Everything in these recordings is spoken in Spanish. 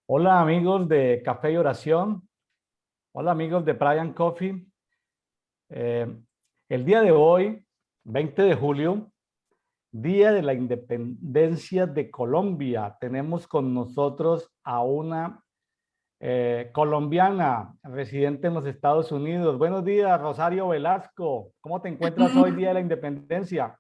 Hola amigos de Café y Oración. Hola amigos de Brian Coffee. Eh, el día de hoy, 20 de julio, Día de la Independencia de Colombia, tenemos con nosotros a una colombiana residente en los Estados Unidos. Buenos días, Rosario Velasco. ¿Cómo te encuentras hoy, Día de la Independencia?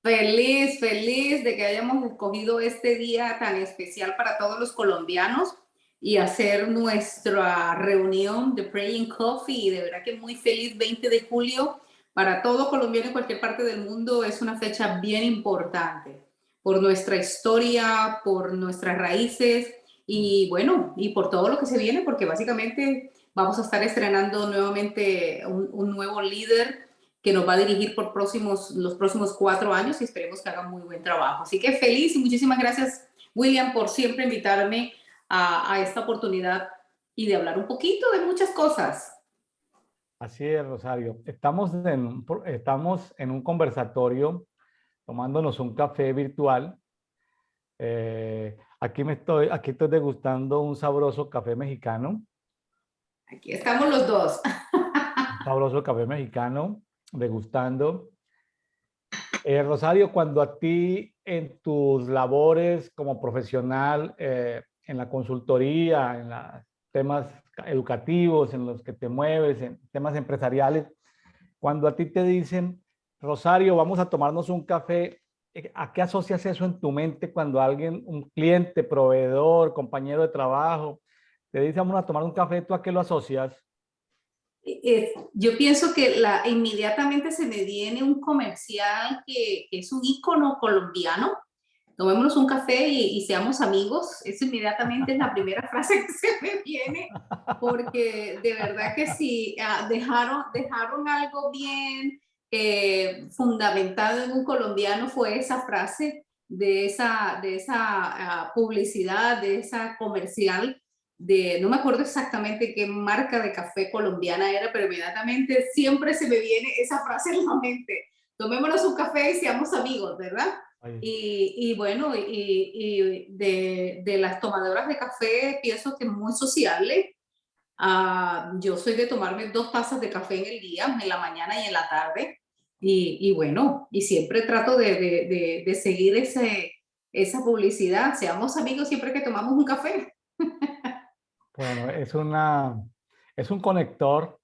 Feliz, feliz de que hayamos escogido este día tan especial para todos los colombianos y hacer nuestra reunión de Praying Coffee. Y de verdad que muy feliz 20 de julio para todo colombiano en cualquier parte del mundo. Es una fecha bien importante por nuestra historia, por nuestras raíces y bueno, y por todo lo que se viene, porque básicamente vamos a estar estrenando nuevamente un nuevo líder que nos va a dirigir por los próximos 4 años y esperemos que haga muy buen trabajo. Así que feliz y muchísimas gracias, William, por siempre invitarme a esta oportunidad y de hablar un poquito de muchas cosas. Así es, Rosario. Estamos en un conversatorio tomándonos un café virtual. Aquí estoy degustando un sabroso café mexicano, Aquí estamos los dos. un sabroso café mexicano, degustando. Rosario, cuando a ti en tus labores como profesional, en la consultoría, en los temas educativos, en los que te mueves, en temas empresariales, cuando a ti te dicen, Rosario, vamos a tomarnos un café, ¿a qué asocias eso en tu mente cuando alguien, un cliente, proveedor, compañero de trabajo, te dice, vamos a tomar un café? ¿Tú a qué lo asocias? Yo pienso que inmediatamente se me viene un comercial que es un ícono colombiano. Tomémonos un café y seamos amigos. Eso inmediatamente es la primera frase que se me viene, porque de verdad que sí, dejaron algo bien fundamentado en un colombiano, fue esa frase de esa publicidad, de esa comercial, no me acuerdo exactamente qué marca de café colombiana era, pero inmediatamente siempre se me viene esa frase en la mente. Tomémonos un café y seamos amigos, ¿verdad? Ay, Y bueno, y de las tomadoras de café pienso que es muy sociable. Yo soy de tomarme 2 tazas de café en el día, en la mañana y en la tarde. Y bueno, y siempre trato de seguir esa publicidad. Seamos amigos siempre que tomamos un café. bueno, es un conector.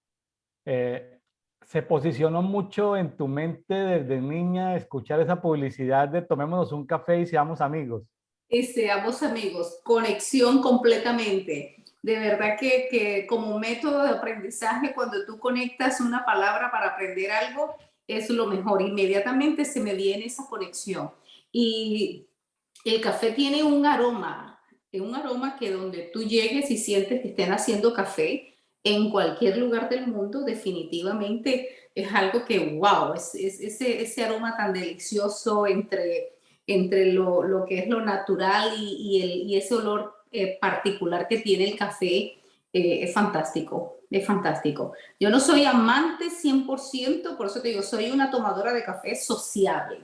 eh, Se posicionó mucho en tu mente desde niña escuchar esa publicidad de tomémonos un café y seamos amigos. Y seamos amigos, conexión completamente. De verdad que como método de aprendizaje, cuando tú conectas una palabra para aprender algo, es lo mejor. Inmediatamente se me viene esa conexión. Y el café tiene un aroma que donde tú llegues y sientes que estén haciendo café en cualquier lugar del mundo, definitivamente es algo que, wow, ese aroma tan delicioso entre lo que es lo natural y ese olor particular que tiene el café, es fantástico, es fantástico. Yo no soy amante 100%, por eso te digo, soy una tomadora de café sociable,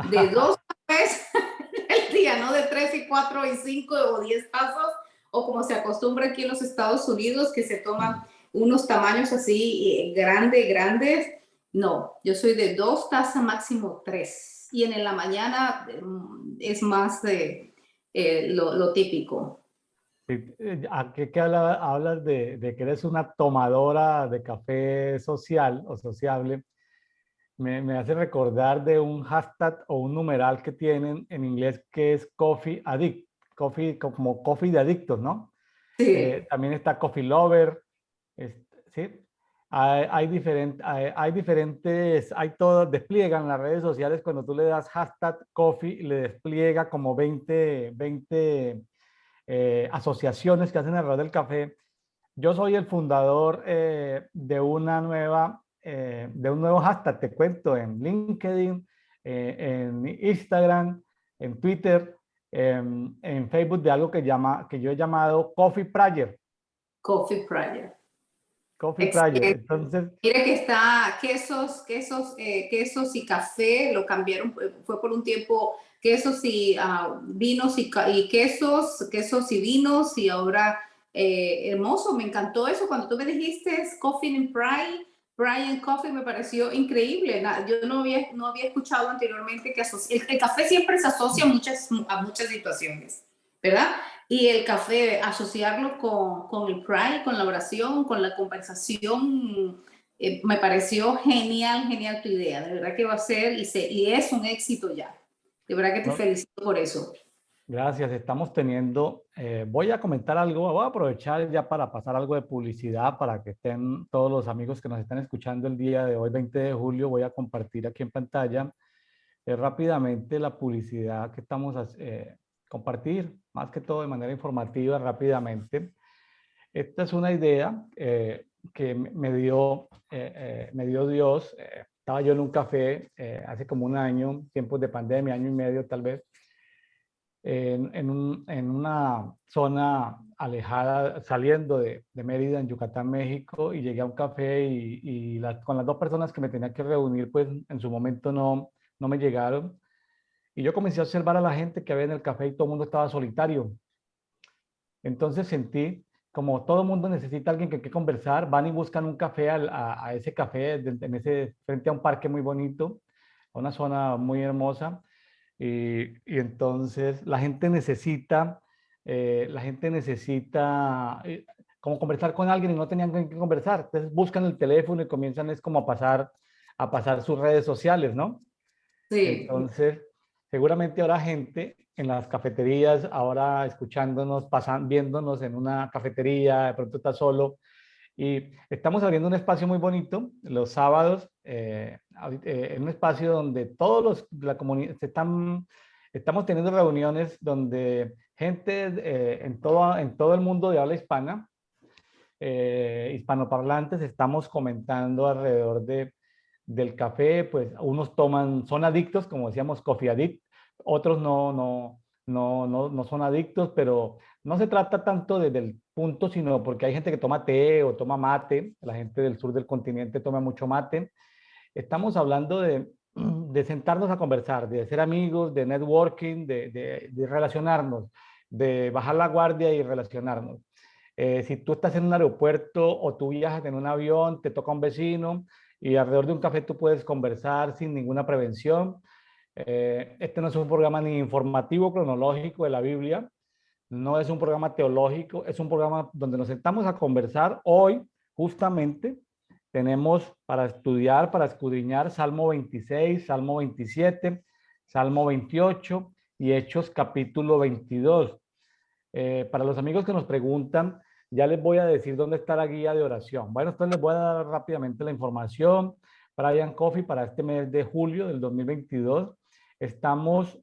de 2 cafés el día, no de 3 y 4 y 5 o 10 tazas, o como se acostumbra aquí en los Estados Unidos, que se toman unos tamaños así grandes. No, yo soy de 2 tazas, máximo 3. Y en la mañana es más de lo típico. ¿A qué hablas de que eres una tomadora de café social o sociable? Me hace recordar de un hashtag o un numeral que tienen en inglés que es Coffee Addict, coffee, como coffee de adictos, ¿no? Sí. También está Coffee Lover, ¿sí? Hay diferentes, hay todo, despliegan las redes sociales cuando tú le das hashtag coffee, le despliega como 20 asociaciones que hacen alrededor del café. Yo soy el fundador de un nuevo hashtag, te cuento, en LinkedIn, en Instagram, en Twitter, en Facebook, de algo que yo he llamado Coffee Prayer. Coffee Prayer. Coffee Prayer. Excelente. Entonces, Mire que está quesos y café, lo cambiaron, fue por un tiempo quesos y vinos y quesos y vinos, y ahora hermoso, me encantó eso. Cuando tú me dijiste Coffee and Brian Coffee, me pareció increíble. Yo no había escuchado anteriormente que el café siempre se asocia a muchas situaciones, ¿verdad? Y el café, asociarlo con el Pride, con la oración, con la conversación, me pareció genial tu idea. De verdad que va a ser y es un éxito ya. De verdad que te No, felicito por eso. gracias, estamos teniendo, voy a comentar algo, voy a aprovechar ya para pasar algo de publicidad para que estén todos los amigos que nos están escuchando el día de hoy, 20 de julio, voy a compartir aquí en pantalla rápidamente la publicidad que estamos a compartir, más que todo de manera informativa rápidamente. Esta es una idea que me dio Dios. Estaba yo en un café hace como un año, tiempos de pandemia, año y medio tal vez, en una zona alejada, saliendo de Mérida, en Yucatán, México, y llegué a un café con las dos personas que me tenía que reunir, pues en su momento no me llegaron. Y yo comencé a observar a la gente que había en el café y todo el mundo estaba solitario. Entonces sentí como todo el mundo necesita alguien que conversar, van y buscan un café a ese café frente a un parque muy bonito, a una zona muy hermosa. Y entonces la gente necesita como conversar con alguien y no tenían con quién conversar. Entonces buscan el teléfono y comienzan es como a pasar sus redes sociales, ¿no? Sí. Entonces, seguramente habrá gente en las cafeterías, ahora escuchándonos, viéndonos en una cafetería, de pronto está solo. Y estamos abriendo un espacio muy bonito los sábados, en un espacio donde la comunidad, estamos teniendo reuniones donde gente en todo el mundo de habla hispana, hispanoparlantes, estamos comentando alrededor del café, pues unos son adictos, como decíamos, coffee addict, otros no son adictos, pero no se trata tanto desde el punto, sino porque hay gente que toma té o toma mate, la gente del sur del continente toma mucho mate. Estamos hablando de sentarnos a conversar, de ser amigos, de networking, de relacionarnos, de bajar la guardia y relacionarnos. Si tú estás en un aeropuerto o tú viajas en un avión, te toca un vecino y alrededor de un café tú puedes conversar sin ninguna prevención. Este no es un programa ni informativo cronológico de la Biblia, no es un programa teológico, es un programa donde nos sentamos a conversar. Hoy, justamente, tenemos para estudiar, para escudriñar Salmo 26, Salmo 27, Salmo 28 y Hechos capítulo 22. Para los amigos que nos preguntan, ya les voy a decir dónde está la guía de oración. Bueno, entonces les voy a dar rápidamente la información. Brian Coffee para este mes de julio del 2022. Estamos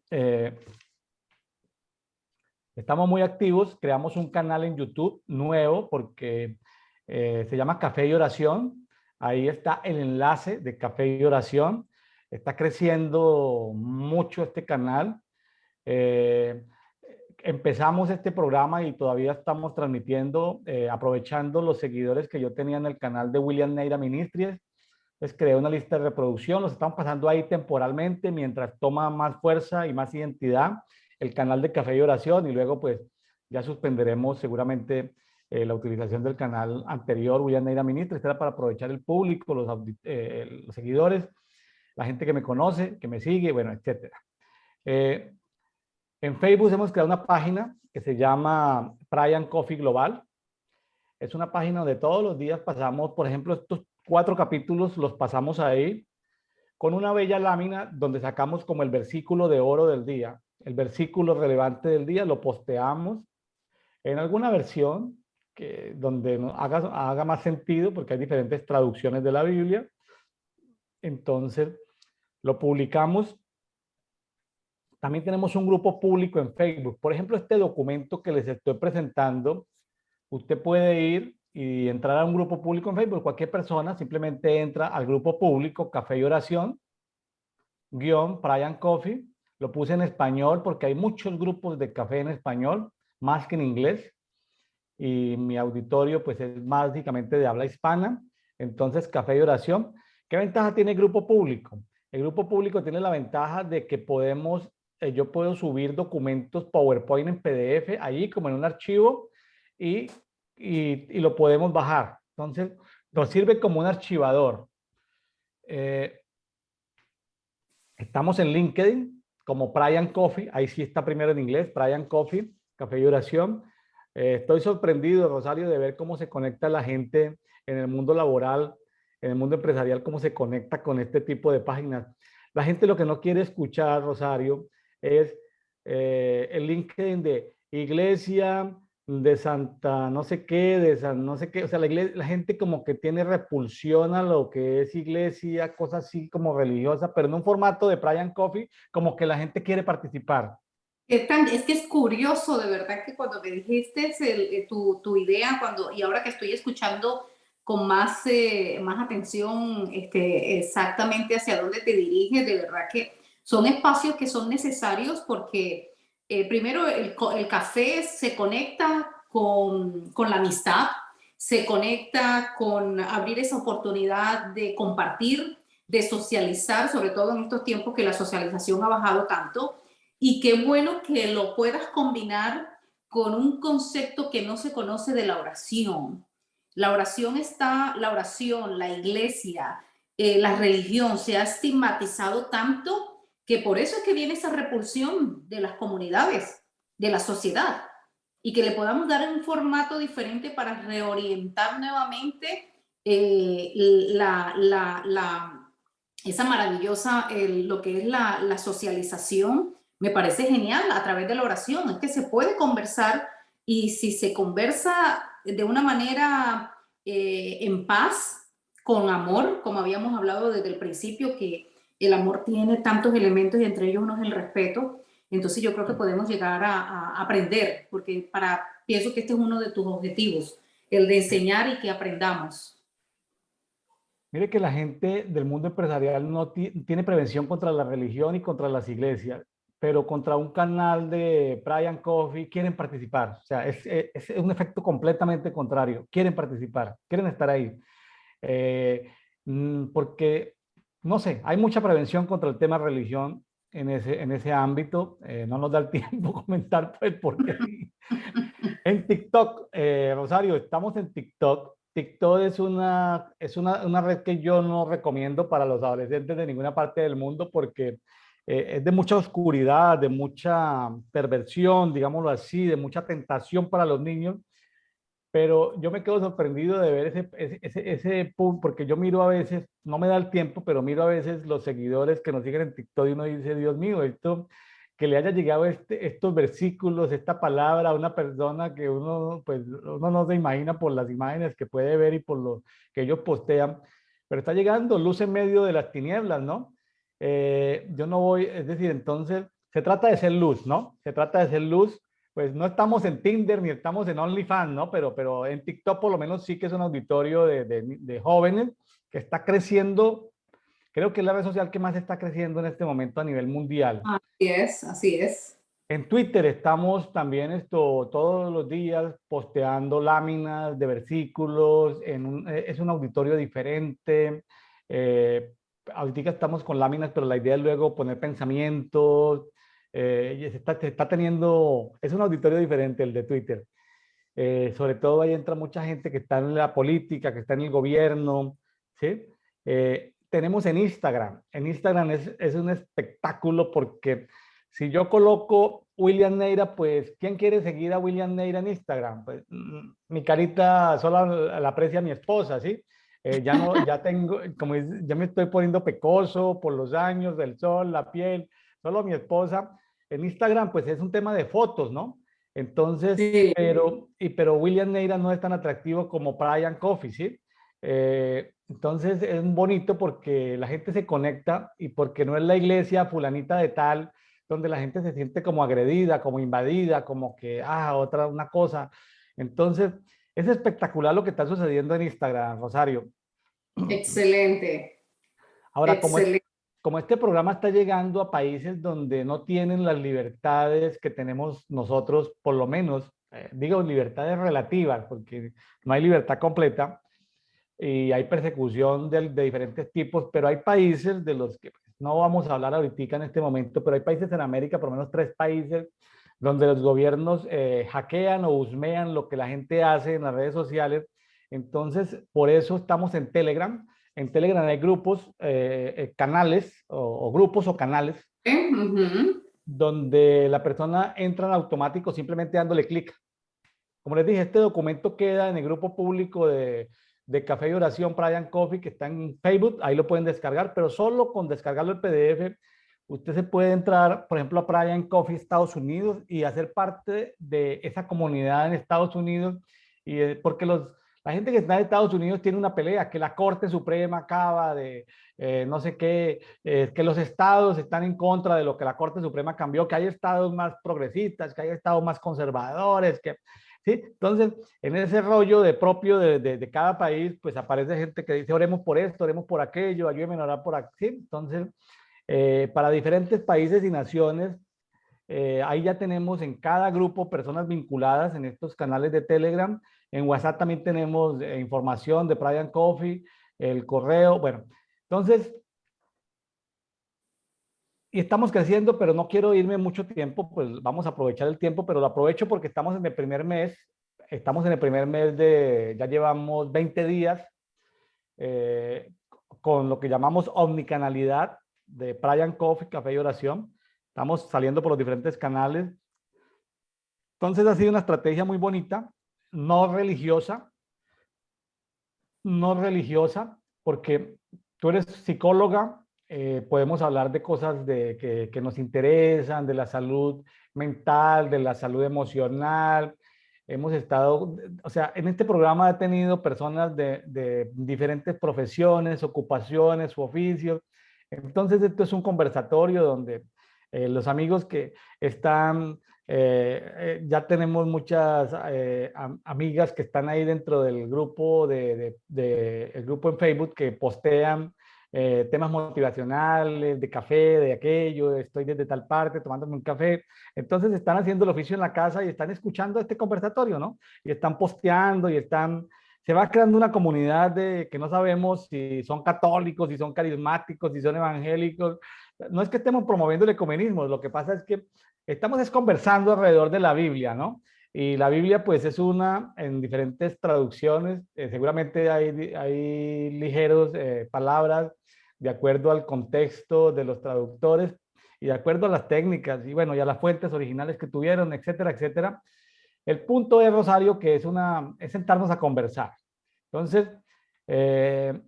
muy activos, creamos un canal en YouTube nuevo porque se llama Café y Oración. Ahí está el enlace de Café y Oración. Está creciendo mucho este canal. Empezamos este programa y todavía estamos transmitiendo, aprovechando los seguidores que yo tenía en el canal de William Neira Ministries. Pues creé una lista de reproducción, los estamos pasando ahí temporalmente mientras toma más fuerza y más identidad el canal de Café y Oración, y luego pues ya suspenderemos seguramente la utilización del canal anterior, William Neira Ministries. Era para aprovechar el público, los seguidores, la gente que me conoce, que me sigue, bueno, etcétera. En Facebook hemos creado una página que se llama Brian Coffee Global. Es una página donde todos los días pasamos, por ejemplo, estos 4 capítulos los pasamos ahí con una bella lámina donde sacamos como el versículo de oro del día, el versículo relevante del día, lo posteamos en alguna versión donde haga más sentido, porque hay diferentes traducciones de la Biblia. Entonces, lo publicamos. También tenemos un grupo público en Facebook. Por ejemplo, este documento que les estoy presentando, usted puede ir y entrar a un grupo público en Facebook. Cualquier persona simplemente entra al grupo público Café y Oración, Brian Coffee. Lo puse en español porque hay muchos grupos de café en español, más que en inglés. Y mi auditorio pues es básicamente de habla hispana. Entonces, Café y Oración. ¿Qué ventaja tiene el grupo público? El grupo público tiene la ventaja de que podemos yo puedo subir documentos PowerPoint en PDF, ahí como en un archivo, y, y lo podemos bajar. Entonces, nos sirve como un archivador. Estamos en LinkedIn como Brian Coffee, ahí sí está primero en inglés, Brian Coffee, Café y Oración. Estoy sorprendido, Rosario, de ver cómo se conecta la gente en el mundo laboral, en el mundo empresarial, cómo se conecta con este tipo de páginas. La gente lo que no quiere escuchar, Rosario, es el LinkedIn de iglesia, de Santa no sé qué, de San no sé qué. O sea, la gente como que tiene repulsión a lo que es iglesia, cosas así como religiosa, pero en un formato de Brian Coffee, como que la gente quiere participar. Es que es curioso, de verdad, que cuando me dijiste tu idea, y ahora que estoy escuchando con más atención exactamente hacia dónde te diriges, de verdad que son espacios que son necesarios porque primero el café se conecta con la amistad, se conecta con abrir esa oportunidad de compartir, de socializar, sobre todo en estos tiempos que la socialización ha bajado tanto. Y qué bueno que lo puedas combinar con un concepto que no se conoce de la oración. La oración, la iglesia, la religión se ha estigmatizado tanto que por eso es que viene esa repulsión de las comunidades, de la sociedad, y que le podamos dar un formato diferente para reorientar nuevamente esa maravillosa, lo que es la socialización. Me parece genial a través de la oración. Es que se puede conversar, y si se conversa de una manera en paz, con amor, como habíamos hablado desde el principio, que el amor tiene tantos elementos y entre ellos uno es el respeto. Entonces yo creo que podemos llegar a aprender, porque pienso que este es uno de tus objetivos, el de enseñar y que aprendamos. Mire que la gente del mundo empresarial no tiene prevención contra la religión y contra las iglesias, pero contra un canal de Brian Coffee quieren participar. O sea, es un efecto completamente contrario. Quieren participar, quieren estar ahí. Eh, Porque, no sé, hay mucha prevención contra el tema religión en ese ámbito. No nos da el tiempo comentar pues, por qué. En TikTok, Rosario, estamos en TikTok. TikTok una red que yo no recomiendo para los adolescentes de ninguna parte del mundo porque es de mucha oscuridad, de mucha perversión, digámoslo así, de mucha tentación para los niños. Pero yo me quedo sorprendido de ver porque yo miro a veces, no me da el tiempo, pero miro a veces los seguidores que nos siguen en TikTok y uno dice, Dios mío, esto, que le haya llegado estos versículos, esta palabra a una persona que uno, pues, uno no se imagina por las imágenes que puede ver y por lo que ellos postean, pero está llegando luz en medio de las tinieblas, ¿no? Yo no voy, es decir, entonces, se trata de ser luz, ¿no? Se trata de ser luz, pues no estamos en Tinder ni estamos en OnlyFans, ¿no? Pero en TikTok por lo menos sí que es un auditorio de jóvenes que está creciendo. Creo que es la red social que más está creciendo en este momento a nivel mundial. Así es, así es. En Twitter estamos también todos los días posteando láminas de versículos, es un auditorio diferente. Ahorita estamos con láminas, pero la idea es luego poner pensamientos. Y se está teniendo, es un auditorio diferente el de Twitter. Sobre todo ahí entra mucha gente que está en la política, que está en el gobierno, ¿sí? Tenemos en Instagram. En Instagram es un espectáculo porque si yo coloco William Neira, pues, ¿quién quiere seguir a William Neira en Instagram? Pues, mi carita solo la aprecia mi esposa, ¿sí? Ya no, ya tengo, ya me estoy poniendo pecoso por los años, del sol, la piel, solo mi esposa. En Instagram, pues, es un tema de fotos, ¿no? Entonces, Sí. pero William Neira no es tan atractivo como Brian Coffey, ¿sí? Entonces es bonito porque la gente se conecta y porque no es la iglesia fulanita de tal, donde la gente se siente como agredida, como invadida, como que, una cosa. Entonces, es espectacular lo que está sucediendo en Instagram, Rosario. Excelente, Ahora, excelente. como este programa está llegando a países donde no tienen las libertades que tenemos nosotros, por lo menos, digo libertades relativas, porque no hay libertad completa y hay persecución de diferentes tipos, pero hay países de los que No vamos a hablar ahorita en este momento, pero hay países en América, por lo menos 3 países, donde los gobiernos hackean o husmean lo que la gente hace en las redes sociales. Entonces, por eso estamos en Telegram. En Telegram hay grupos, canales o grupos o canales Ujú. donde la persona entra en automático simplemente dándole clic. Como les dije, este documento queda en el grupo público de Café y Oración Brian Coffee, que está en Facebook, ahí lo pueden descargar, pero solo con descargarlo el PDF, usted se puede entrar, por ejemplo, a Brian Coffee Estados Unidos y hacer parte de esa comunidad en Estados Unidos, y, porque la gente que está en Estados Unidos tiene una pelea, que la Corte Suprema acaba de no sé qué, que los estados están en contra de lo que la Corte Suprema cambió, que hay estados más progresistas, que hay estados más conservadores, que ¿sí? Entonces, en ese rollo de propio de cada país, pues aparece gente que dice, oremos por esto, oremos por aquello, ayúdenme a orar por aquí. ¿Sí? Entonces, para diferentes países y naciones, ahí ya tenemos en cada grupo personas vinculadas en estos canales de Telegram. En WhatsApp también tenemos información de Brian Coffee, el correo. Bueno, entonces, y estamos creciendo, pero no quiero irme mucho tiempo, pues vamos a aprovechar el tiempo, pero lo aprovecho porque estamos en el primer mes ya llevamos 20 días eh, con lo que llamamos omnicanalidad de Brian Coffee, Café y Oración. Estamos saliendo por los diferentes canales. Entonces ha sido una estrategia muy bonita, no religiosa, no religiosa, porque tú eres psicóloga, podemos hablar de cosas que nos interesan, de la salud mental, de la salud emocional. Hemos estado, o sea, en este programa he tenido personas de diferentes profesiones, ocupaciones, oficios. Entonces, esto es un conversatorio donde los amigos que están ya tenemos muchas amigas que están ahí dentro del grupo, el grupo en Facebook que postean temas motivacionales, de café, de aquello, estoy desde tal parte tomándome un café. Entonces están haciendo el oficio en la casa y están escuchando este conversatorio, ¿no? Y están posteando y se va creando una comunidad que no sabemos si son católicos, si son carismáticos, si son evangélicos. No es que estemos promoviendo el ecumenismo, lo que pasa es que estamos conversando alrededor de la Biblia, ¿no? Y la Biblia pues es una en diferentes traducciones, seguramente hay ligeros palabras de acuerdo al contexto de los traductores y de acuerdo a las técnicas y bueno, y a las fuentes originales que tuvieron, etcétera, etcétera. El punto es, Rosario, que es sentarnos a conversar. Entonces, eh,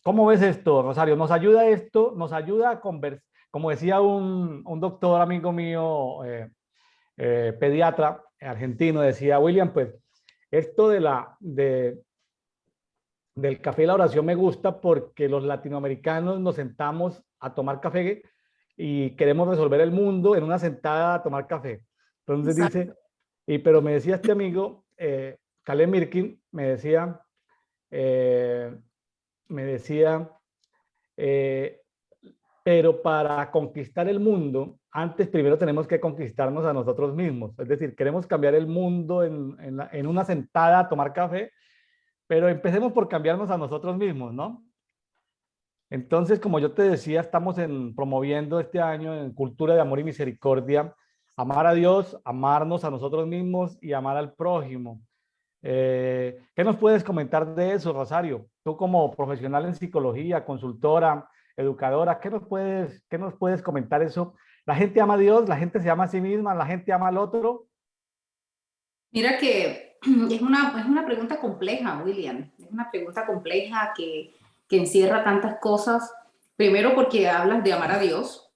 ¿cómo ves esto, Rosario? ¿Nos ayuda esto? ¿Nos ayuda a conversar? Como decía un doctor amigo mío, pediatra argentino, decía, William, pues esto del café y la oración me gusta porque los latinoamericanos nos sentamos a tomar café y queremos resolver el mundo en una sentada a tomar café. Entonces Exacto. dice, pero me decía este amigo, Caleb Mirkin, eh, me decía, eh, pero para conquistar el mundo, antes primero tenemos que conquistarnos a nosotros mismos. Es decir, queremos cambiar el mundo en una sentada a tomar café, pero empecemos por cambiarnos a nosotros mismos, ¿no? Entonces, como yo te decía, estamos promoviendo este año en Cultura de Amor y Misericordia, amar a Dios, amarnos a nosotros mismos y amar al prójimo. ¿Qué nos puedes comentar de eso, Rosario? Tú como profesional en psicología, consultora, educadora, qué nos puedes comentar eso? ¿La gente ama a Dios? ¿La gente se ama a sí misma? ¿La gente ama al otro? Mira que es una pregunta compleja, William. Es una pregunta compleja que encierra tantas cosas. Primero porque hablas de amar a Dios,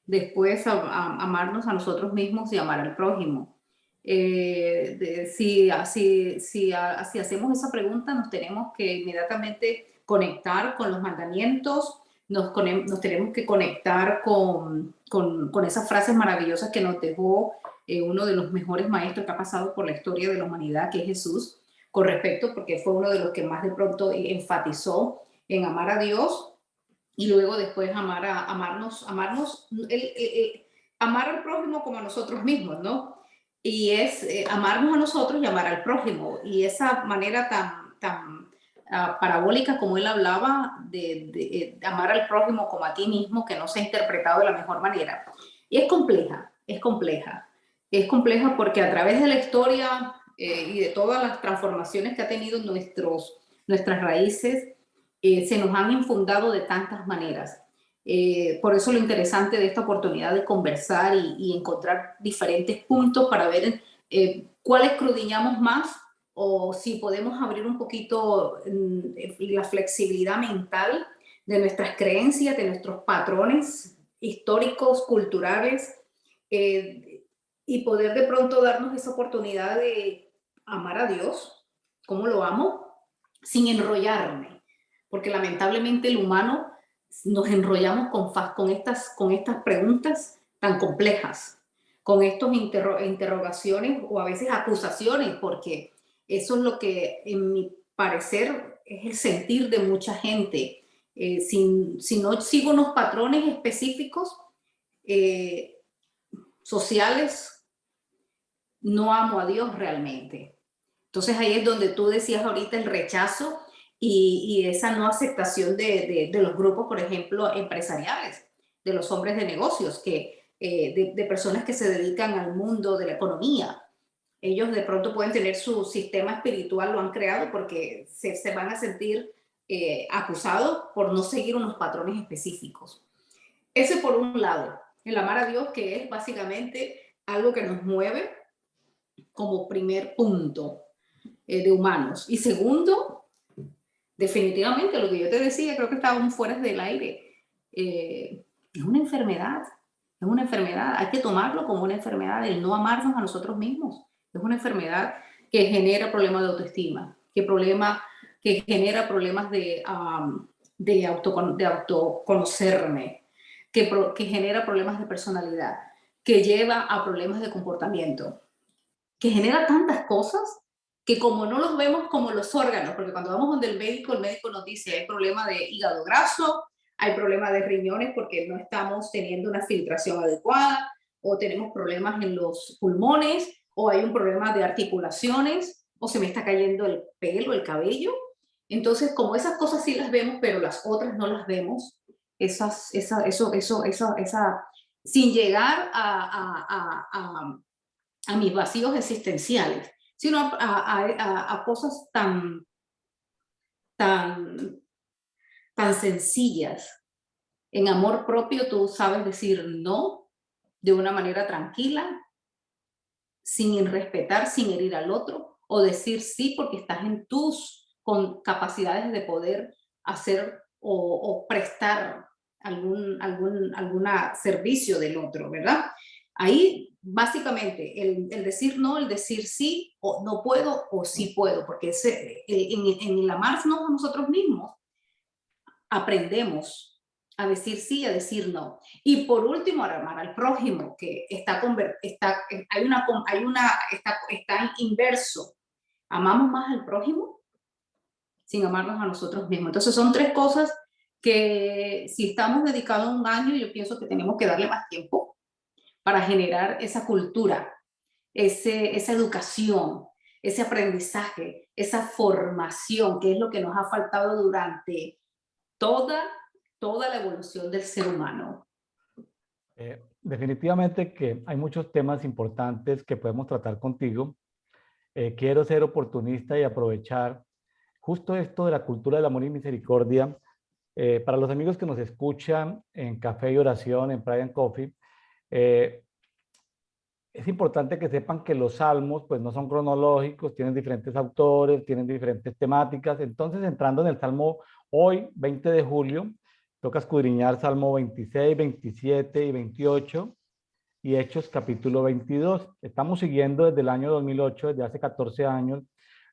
después amarnos a nosotros mismos y amar al prójimo. Si hacemos esa pregunta, nos tenemos que inmediatamente conectar con los mandamientos, nos tenemos que conectar con esas frases maravillosas que nos dejó uno de los mejores maestros que ha pasado por la historia de la humanidad, que es Jesús, con respecto, porque fue uno de los que más de pronto enfatizó en amar a Dios y luego después amar al prójimo como a nosotros mismos, ¿no? Y es amarnos a nosotros y amar al prójimo. Y esa manera tan parabólica, como él hablaba, de amar al prójimo como a ti mismo, que no se ha interpretado de la mejor manera. Y es compleja, es compleja. Es compleja porque a través de la historia y de todas las transformaciones que ha tenido nuestras raíces, se nos han infundado de tantas maneras. Por eso lo interesante de esta oportunidad de conversar y encontrar diferentes puntos para ver cuál escudriñamos más, o si podemos abrir un poquito la flexibilidad mental de nuestras creencias, de nuestros patrones históricos, culturales, y poder de pronto darnos esa oportunidad de amar a Dios, como lo amo, sin enrollarme, porque lamentablemente el humano nos enrollamos con estas preguntas tan complejas, con estos interrogaciones o a veces acusaciones, porque eso es lo que, en mi parecer, es el sentir de mucha gente. Si no sigo unos patrones específicos sociales, no amo a Dios realmente. Entonces ahí es donde tú decías ahorita el rechazo y esa no aceptación de los grupos, por ejemplo, empresariales, de los hombres de negocios, de personas que se dedican al mundo de la economía. Ellos de pronto pueden tener su sistema espiritual, lo han creado porque se van a sentir acusados por no seguir unos patrones específicos. Ese por un lado, el amar a Dios, que es básicamente algo que nos mueve como primer punto de humanos. Y segundo, definitivamente lo que yo te decía, creo que estábamos fuera del aire, es una enfermedad, es una enfermedad, hay que tomarlo como una enfermedad, el no amarnos a nosotros mismos. Es una enfermedad que genera problemas de autoestima, que genera problemas de autoconocerme, que genera problemas de personalidad, que lleva a problemas de comportamiento, que genera tantas cosas que como no los vemos como los órganos, porque cuando vamos donde el médico nos dice hay problema de hígado graso, hay problema de riñones porque no estamos teniendo una filtración adecuada, o tenemos problemas en los pulmones, o hay un problema de articulaciones, o se me está cayendo el pelo, el cabello. Entonces, como esas cosas sí las vemos, pero las otras no las vemos, sin llegar a mis vacíos existenciales, sino a cosas tan sencillas. En amor propio tú sabes decir no de una manera tranquila, sin irrespetar, sin herir al otro, o decir sí porque estás en tus capacidades de poder hacer o prestar algún servicio del otro, ¿verdad? Ahí, básicamente, el decir no, el decir sí, o no puedo, o sí puedo, porque en el amarnos a nosotros mismos, aprendemos a decir sí, a decir no. Y por último, a amar al prójimo, que está inverso. Amamos más al prójimo sin amarnos a nosotros mismos. Entonces son tres cosas que si estamos dedicados a un año, yo pienso que tenemos que darle más tiempo para generar esa cultura, esa educación, ese aprendizaje, esa formación, que es lo que nos ha faltado durante toda la evolución del ser humano. Definitivamente que hay muchos temas importantes que podemos tratar contigo. Quiero ser oportunista y aprovechar justo esto de la cultura del amor y misericordia. Para los amigos que nos escuchan en Café y Oración, en Pride and Coffee, es importante que sepan que los salmos pues no son cronológicos, tienen diferentes autores, tienen diferentes temáticas. Entonces, entrando en el salmo hoy, 20 de julio, toca escudriñar Salmo 26, 27 y 28 y Hechos capítulo 22. Estamos siguiendo desde el año 2008, desde hace 14 años,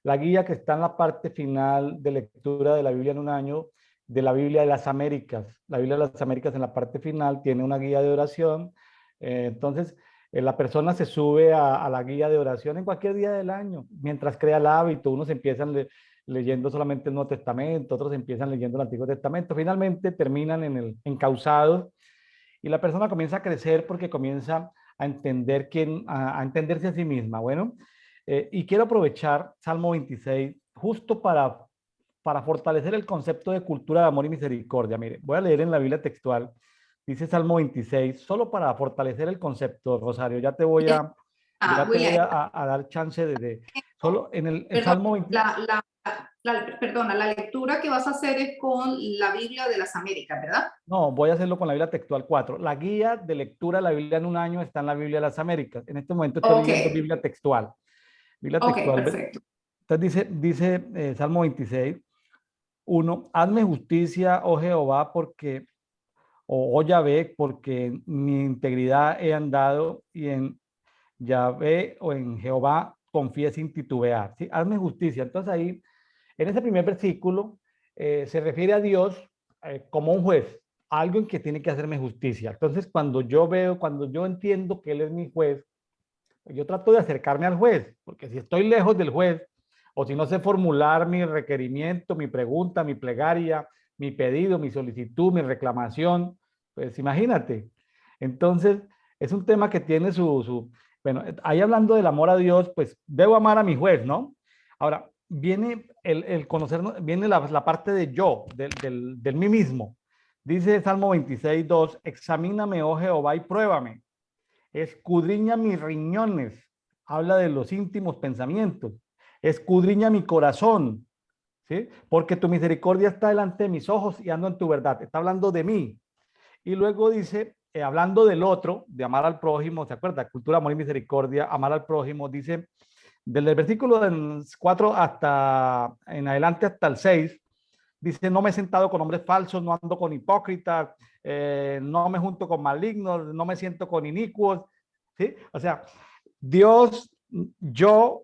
la guía que está en la parte final de lectura de la Biblia en un año, de la Biblia de las Américas. La Biblia de las Américas en la parte final tiene una guía de oración. Entonces, la persona se sube a la guía de oración en cualquier día del año, mientras crea el hábito. Unos empiezan leyendo solamente el Nuevo Testamento, otros empiezan leyendo el Antiguo Testamento, finalmente terminan encausados y la persona comienza a crecer porque comienza a entender a entenderse a sí misma. Bueno, y quiero aprovechar Salmo 26 justo para para fortalecer el concepto de cultura de amor y misericordia. Mire, voy a leer en la Biblia textual, dice Salmo 26, solo para fortalecer el concepto, Rosario, ya te Voy voy a a dar chance solo en el Perdón, Salmo 20. perdona, la lectura que vas a hacer es con la Biblia de las Américas, ¿verdad? No, voy a hacerlo con la Biblia textual 4. La guía de lectura de la Biblia en un año está en la Biblia de las Américas. En este momento estoy Ok, leyendo Biblia textual. Biblia ok, textual. perfecto. Entonces dice Salmo 26, 1, hazme justicia, oh Jehová, oh Yahvé, porque en mi integridad he andado y en Yahvé o en Jehová confié sin titubear. ¿Sí? Hazme justicia. Entonces ahí, en ese primer versículo, se refiere a Dios como un juez, alguien que tiene que hacerme justicia. Entonces, cuando yo entiendo que Él es mi juez, yo trato de acercarme al juez, porque si estoy lejos del juez, o si no sé formular mi requerimiento, mi pregunta, mi plegaria, mi pedido, mi solicitud, mi reclamación, pues imagínate. Entonces, es un tema que tiene bueno, ahí hablando del amor a Dios, pues debo amar a mi juez, ¿no? Ahora, viene el conocernos, viene la parte de yo, del mí mismo. Dice Salmo 26, 2, examíname, oh Jehová, y pruébame, escudriña mis riñones, habla de los íntimos pensamientos, escudriña mi corazón, ¿sí? Porque tu misericordia está delante de mis ojos y ando en tu verdad. Está hablando de mí. Y luego dice, hablando del otro, de amar al prójimo, ¿se acuerda? Cultura, amor y misericordia, amar al prójimo, dice, desde el versículo 4 hasta en adelante hasta el 6, dice, no me he sentado con hombres falsos, no ando con hipócritas, no me junto con malignos, no me siento con inicuos, ¿sí? O sea, Dios, yo,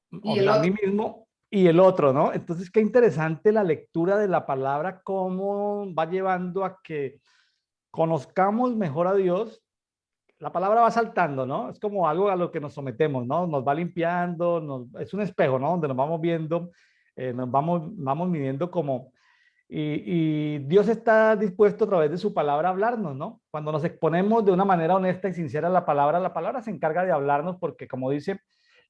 Y o el sea, a mí otro, mismo y el otro, ¿no? Entonces, qué interesante la lectura de la palabra, cómo va llevando a que conozcamos mejor a Dios. La palabra va saltando, ¿no? Es como algo a lo que nos sometemos, ¿no? Nos va limpiando, es un espejo, ¿no? Donde nos vamos viendo, vamos midiendo como y Dios está dispuesto a través de su palabra a hablarnos, ¿no? Cuando nos exponemos de una manera honesta y sincera a la palabra se encarga de hablarnos porque, como dice,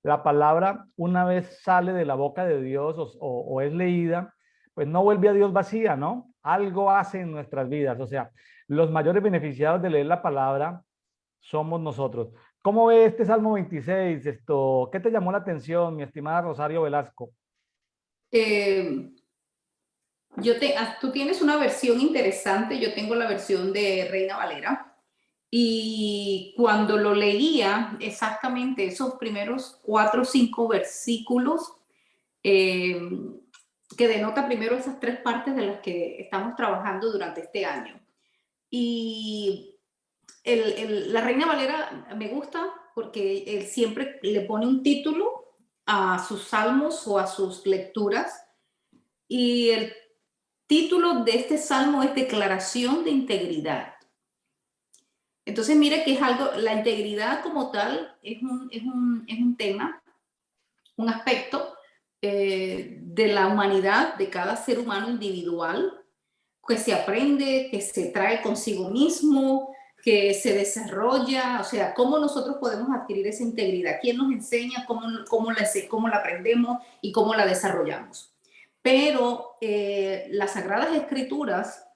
la palabra una vez sale de la boca de Dios o es leída, pues no vuelve a Dios vacía, ¿no? Algo hace en nuestras vidas. O sea, los mayores beneficiados de leer la palabra somos nosotros. ¿Cómo ve este Salmo 26? ¿Qué te llamó la atención, mi estimada Rosario Velasco? eh, tú tienes una versión interesante, yo tengo la versión de Reina Valera. Y cuando lo leía, exactamente esos primeros 4 o 5 versículos, eh, que denota primero esas 3 partes de las que estamos trabajando durante este año. Y la Reina Valera me gusta porque él siempre le pone un título a sus salmos o a sus lecturas. Y el título de este salmo es Declaración de Integridad. Entonces, mire que es algo, la integridad como tal es un tema, un aspecto de la humanidad, de cada ser humano individual, que se aprende, que se trae consigo mismo, que se desarrolla, o sea, cómo nosotros podemos adquirir esa integridad, quién nos enseña, cómo la aprendemos y cómo la desarrollamos. Pero las Sagradas Escrituras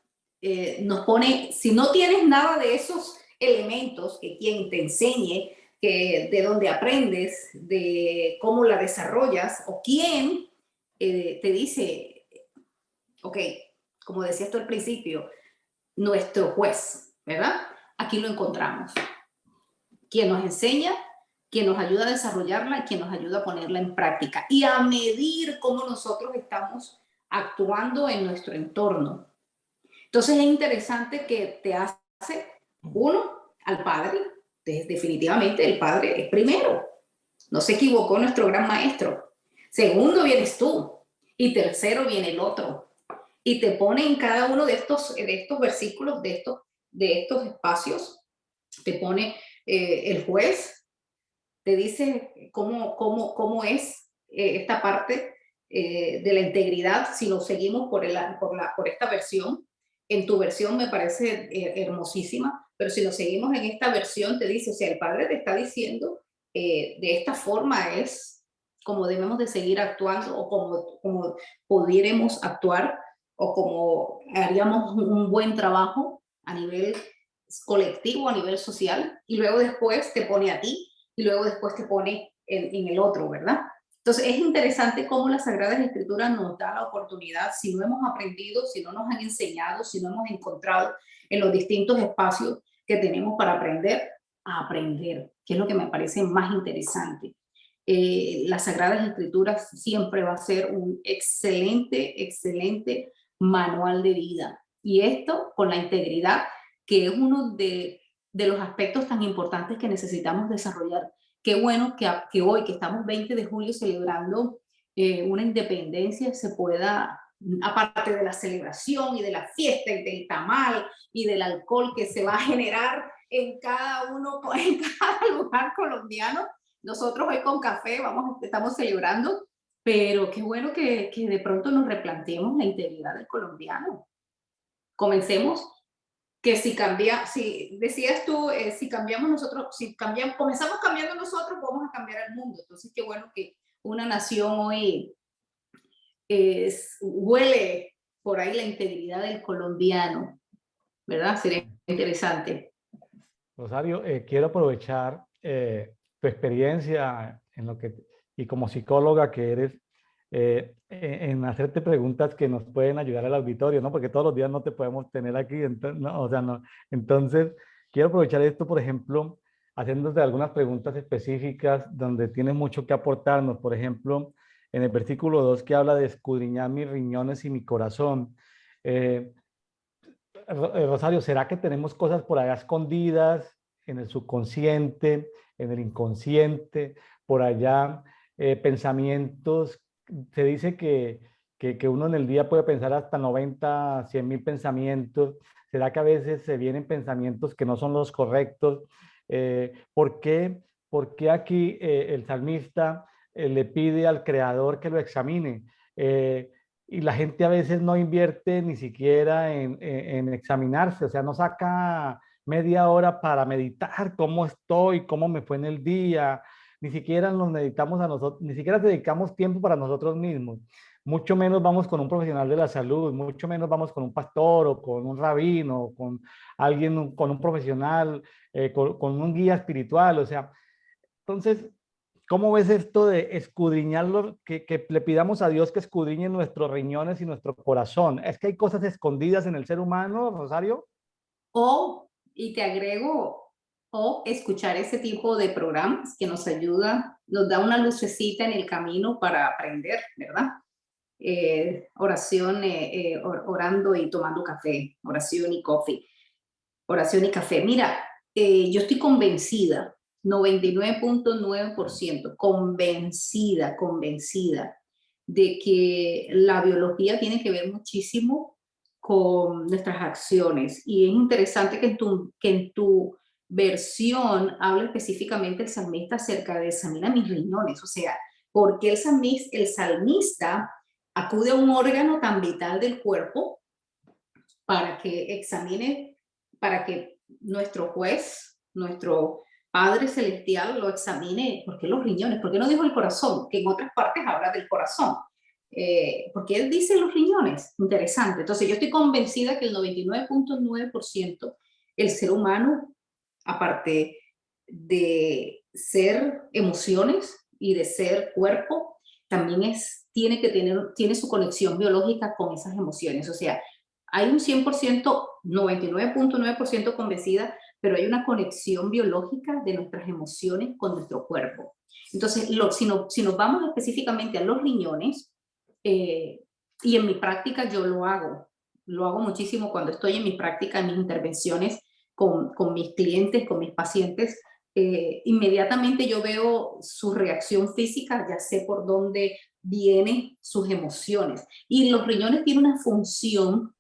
nos pone, si no tienes nada de esos elementos, que quien te enseñe, que de dónde aprendes, de cómo la desarrollas, o quién te dice, ok, como decías tú al principio, nuestro juez, ¿verdad? Aquí lo encontramos. Quien nos enseña, quien nos ayuda a desarrollarla y quien nos ayuda a ponerla en práctica y a medir cómo nosotros estamos actuando en nuestro entorno. Entonces es interesante que te hace, uno, al Padre. Definitivamente el Padre es primero. No se equivocó nuestro gran maestro. Segundo vienes tú. Y tercero viene el otro. Y te pone en cada uno de estos versículos, de estos espacios, te pone el juez, te dice cómo es esta parte de la integridad, si lo seguimos por esta versión. En tu versión me parece hermosísima, pero si lo seguimos en esta versión, te dice, o sea, el Padre te está diciendo, de esta forma es cómo debemos de seguir actuando o cómo pudiéramos actuar o cómo haríamos un buen trabajo a nivel colectivo, a nivel social, y luego después te pone a ti y luego después te pone en el otro, ¿verdad? Entonces es interesante cómo las Sagradas Escrituras nos da la oportunidad, si no hemos aprendido, si no nos han enseñado, si no hemos encontrado en los distintos espacios que tenemos para aprender, a aprender, que es lo que me parece más interesante. Las Sagradas Escrituras siempre va a ser un excelente, excelente manual de vida. Y esto con la integridad, que es uno de los aspectos tan importantes que necesitamos desarrollar. Qué bueno que hoy, que estamos 20 de julio celebrando una independencia, se pueda, aparte de la celebración y de la fiesta y del tamal y del alcohol que se va a generar en cada uno, en cada lugar colombiano, nosotros hoy con café estamos celebrando, pero qué bueno que de pronto nos replanteemos la integridad del colombiano. Comencemos que si decías tú, si cambiamos nosotros, comenzamos cambiando nosotros, vamos a cambiar el mundo. Entonces, qué bueno que una nación hoy huele por ahí la integridad del colombiano, ¿verdad? Sería interesante. Rosario, quiero aprovechar tu experiencia en lo que, y como psicóloga que eres, en hacerte preguntas que nos pueden ayudar al auditorio, ¿no? Porque todos los días no te podemos tener aquí, entonces, no, o sea, no. Entonces, quiero aprovechar esto, por ejemplo, haciéndote algunas preguntas específicas donde tienes mucho que aportarnos. Por ejemplo, en el versículo 2 que habla de escudriñar mis riñones y mi corazón. Eh, Rosario, ¿será que tenemos cosas por allá escondidas en el subconsciente, en el inconsciente, por allá, pensamientos? Se dice que uno en el día puede pensar hasta 90, 100.000 pensamientos. ¿Será que a veces se vienen pensamientos que no son los correctos? ¿Por qué aquí el salmista le pide al creador que lo examine? Y la gente a veces no invierte ni siquiera en examinarse, o sea, no saca media hora para meditar cómo estoy, cómo me fue en el día, ni siquiera nos meditamos a nosotros, ni siquiera dedicamos tiempo para nosotros mismos, mucho menos vamos con un profesional de la salud, mucho menos vamos con un pastor o con un rabino, o con alguien, con un profesional, con un guía espiritual, o sea, entonces, ¿cómo ves esto de escudriñarlo, que le pidamos a Dios que escudriñe nuestros riñones y nuestro corazón? ¿Es que hay cosas escondidas en el ser humano, Rosario? Y te agrego, o escuchar ese tipo de programas que nos ayuda, nos da una lucecita en el camino para aprender, ¿verdad? Oración, orando y tomando café, oración y coffee, oración y café. Mira, yo estoy convencida, 99.9%, convencida de que la biología tiene que ver muchísimo con nuestras acciones. Y es interesante que en tu versión habla específicamente el salmista acerca de examina mis riñones. O sea, ¿por qué el salmista acude a un órgano tan vital del cuerpo para que examine, para que nuestro juez, nuestro Padre Celestial lo examine? ¿Por qué los riñones? ¿Por qué no dijo el corazón? Que en otras partes habla del corazón. Porque él dice los riñones. Interesante. Entonces yo estoy convencida que el 99.9% el ser humano, aparte de ser emociones y de ser cuerpo, también tiene su conexión biológica con esas emociones. O sea, hay un 100%, 99.9% convencida, pero hay una conexión biológica de nuestras emociones con nuestro cuerpo. Entonces, si nos vamos específicamente a los riñones, y en mi práctica yo lo hago muchísimo cuando estoy en mi práctica, en mis intervenciones con mis clientes, con mis pacientes, inmediatamente yo veo su reacción física, ya sé por dónde vienen sus emociones. Y los riñones tienen una función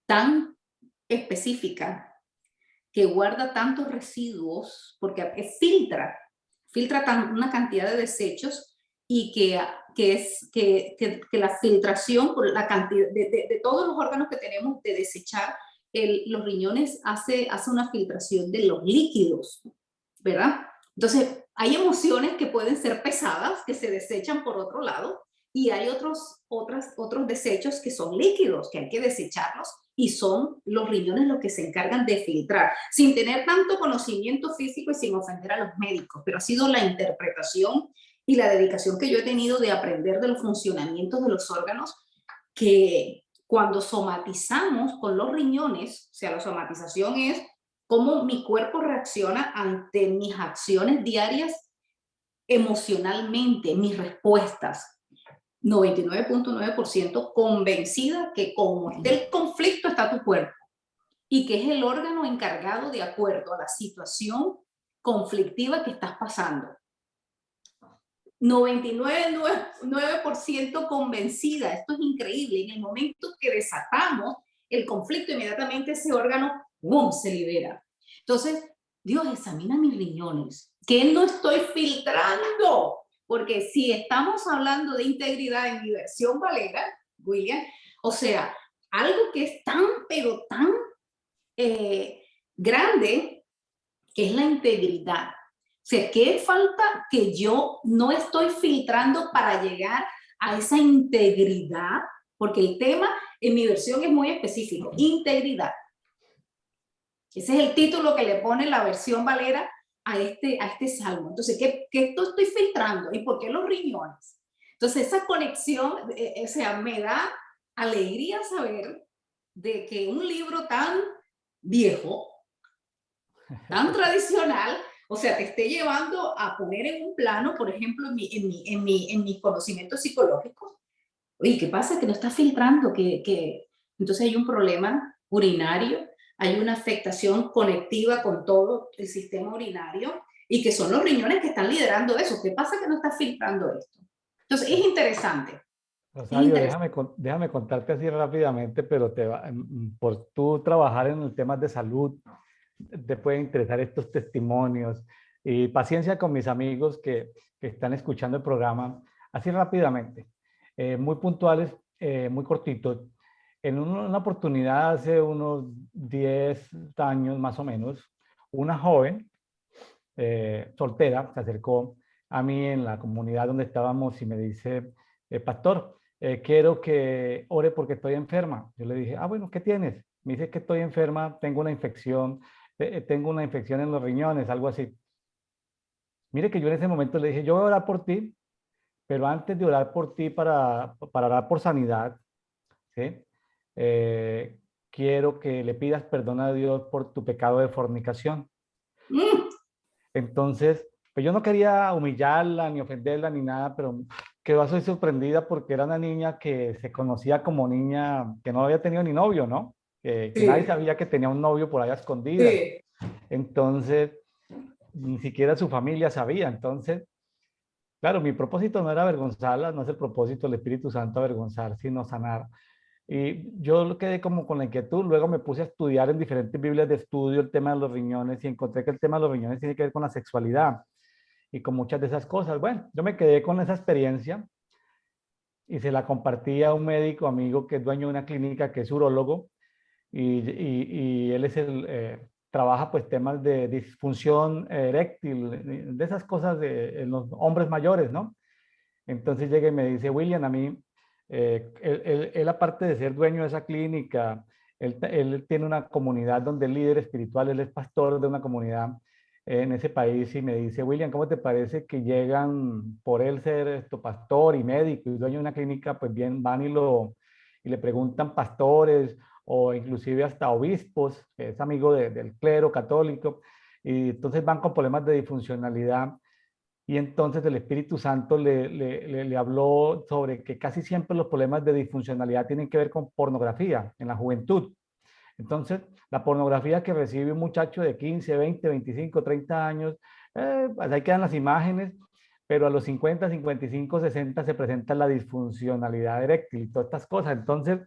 tan específica que guarda tantos residuos, porque filtra una cantidad de desechos y que la filtración por la cantidad de todos los órganos que tenemos de desechar, los riñones hace una filtración de los líquidos, ¿verdad? Entonces, Hay emociones que pueden ser pesadas, que se desechan por otro lado, y hay otros desechos que son líquidos, que hay que desecharlos, y son los riñones los que se encargan de filtrar, sin tener tanto conocimiento físico y sin ofender a los médicos, pero ha sido la interpretación y la dedicación que yo he tenido de aprender de los funcionamientos de los órganos, que cuando somatizamos con los riñones, o sea, la somatización es cómo mi cuerpo reacciona ante mis acciones diarias emocionalmente, mis respuestas. 99.9% convencida que como esté el conflicto está tu cuerpo y que es el órgano encargado de acuerdo a la situación conflictiva que estás pasando. 99.9% convencida, esto es increíble, en el momento que desatamos el conflicto, inmediatamente ese órgano ¡bum!, se libera. Entonces, Dios, examina mis riñones, que no estoy filtrando, porque si estamos hablando de integridad en mi versión Valera, William, o sea, algo que es tan, pero tan grande, que es la integridad. O sea, ¿qué falta que yo no estoy filtrando para llegar a esa integridad? Porque el tema en mi versión es muy específico, integridad. Ese es el título que le pone la versión Valera a este salmo. Entonces, ¿qué estoy filtrando? ¿Y por qué los riñones? Entonces, esa conexión, o sea, me da alegría saber de que un libro tan viejo, tan tradicional, o sea, te esté llevando a poner en un plano, por ejemplo, en mis conocimientos psicológicos. Oye, ¿qué pasa? Que no está filtrando, entonces hay un problema urinario, hay una afectación conectiva con todo el sistema urinario y que son los riñones que están liderando eso. ¿Qué pasa que no está filtrando esto? Entonces, es interesante. Rosario, déjame contarte así rápidamente, pero por tú trabajar en el tema de salud, te pueden interesar estos testimonios. Y paciencia con mis amigos que están escuchando el programa, así rápidamente, muy puntuales, muy cortitos. En una oportunidad hace unos 10 años más o menos, una joven soltera se acercó a mí en la comunidad donde estábamos y me dice, pastor, quiero que ore porque estoy enferma. Yo le dije, ah, bueno, ¿qué tienes? Me dice que estoy enferma, tengo una infección en los riñones, algo así. Mire que yo en ese momento le dije, yo voy a orar por ti, pero antes de orar por ti para orar por sanidad, ¿sí? Eh, quiero que le pidas perdón a Dios por tu pecado de fornicación. Entonces, pues yo no quería humillarla, ni ofenderla, ni nada, pero quedó así sorprendida porque era una niña que se conocía como niña que no había tenido ni novio, ¿no? Que nadie Sí, sabía que tenía un novio por allá escondidas. sí. Entonces, ni siquiera su familia sabía. Entonces, claro, mi propósito no era avergonzarla, no es el propósito del Espíritu Santo avergonzar, sino sanar. Y yo quedé como con la inquietud, luego me puse a estudiar en diferentes Biblias de estudio el tema de los riñones y encontré que el tema de los riñones tiene que ver con la sexualidad y con muchas de esas cosas. Bueno, yo me quedé con esa experiencia y se la compartí a un médico amigo que es dueño de una clínica que es urólogo y él es trabaja pues temas de disfunción eréctil, de esas cosas en los hombres mayores, ¿no? Entonces llega y me dice, William, a mí, él aparte de ser dueño de esa clínica, él tiene una comunidad donde es líder espiritual, él es pastor de una comunidad en ese país y me dice, William, ¿cómo te parece que llegan por él ser pastor y médico y dueño de una clínica, pues bien van y le preguntan pastores o inclusive hasta obispos, que es amigo del clero católico, y entonces van con problemas de disfuncionalidad y entonces el Espíritu Santo le habló sobre que casi siempre los problemas de disfuncionalidad tienen que ver con pornografía en la juventud. Entonces, la pornografía que recibe un muchacho de 15, 20, 25, 30 años, pues ahí quedan las imágenes, pero a los 50, 55, 60 se presenta la disfuncionalidad eréctil y todas estas cosas. Entonces,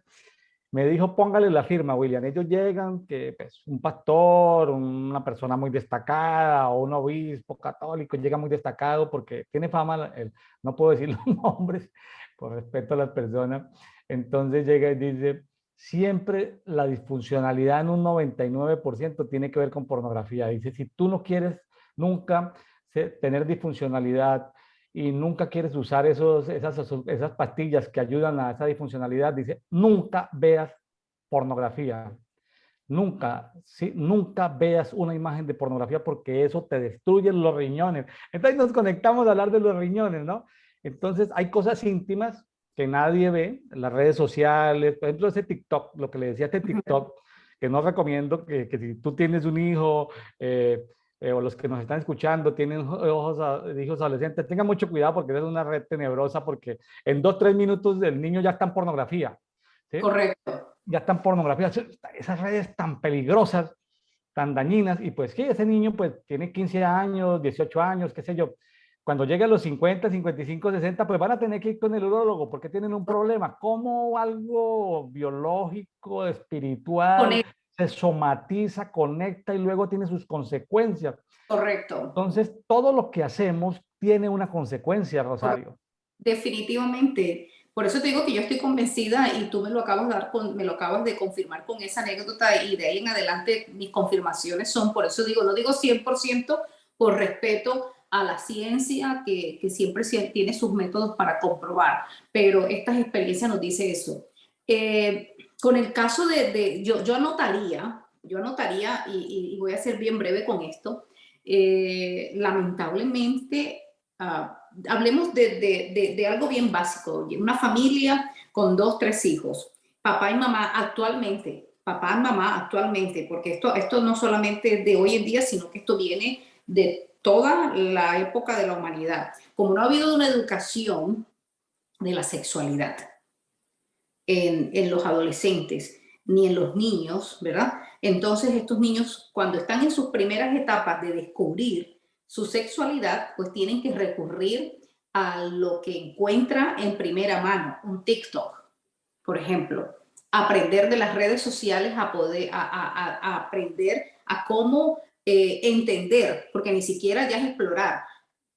me dijo, póngale la firma, William. Ellos llegan, que pues, un pastor, una persona muy destacada o un obispo católico llega muy destacado porque tiene fama, no puedo decir los nombres por respeto a las personas. Entonces llega y dice, siempre la disfuncionalidad en un 99% tiene que ver con pornografía. Dice, si tú no quieres nunca ¿sí? Tener disfuncionalidad y nunca quieres usar esas pastillas que ayudan a esa disfuncionalidad, dice, nunca veas pornografía. Nunca, sí, nunca veas una imagen de pornografía porque eso te destruye los riñones. Entonces nos conectamos a hablar de los riñones, ¿no? Entonces hay cosas íntimas que nadie ve en las redes sociales, por ejemplo, ese TikTok, lo que le decía este TikTok, que no recomiendo que si tú tienes un hijo o los que nos están escuchando tienen hijos adolescentes, tengan mucho cuidado porque es una red tenebrosa porque en 2, 3 minutos el niño ya está en pornografía, ¿sí? Correcto. Ya están pornografía, esas redes tan peligrosas, tan dañinas, y pues que ese niño pues tiene 15 años, 18 años, qué sé yo, cuando llegue a los 50, 55, 60, pues van a tener que ir con el urólogo porque tienen un problema, como algo biológico, espiritual, Conecto. se somatiza, conecta y luego tiene sus consecuencias. Correcto. Entonces, todo lo que hacemos tiene una consecuencia, Rosario. Definitivamente. Por eso te digo que yo estoy convencida y tú me lo acabas de me lo acabas de confirmar con esa anécdota y de ahí en adelante mis confirmaciones son, por eso digo, no digo 100% por respeto a la ciencia que siempre tiene sus métodos para comprobar, pero estas experiencias nos dice eso. Con el caso yo anotaría y voy a ser bien breve con esto, lamentablemente, hablemos de algo bien básico, una familia con 2, 3 hijos, papá y mamá actualmente, porque esto no solamente es de hoy en día, sino que esto viene de toda la época de la humanidad. Como no ha habido una educación de la sexualidad en los adolescentes ni en los niños, ¿verdad? Entonces estos niños cuando están en sus primeras etapas de descubrir su sexualidad, pues tienen que recurrir a lo que encuentra en primera mano, un TikTok, por ejemplo, aprender de las redes sociales a aprender a cómo entender, porque ni siquiera ya es explorar,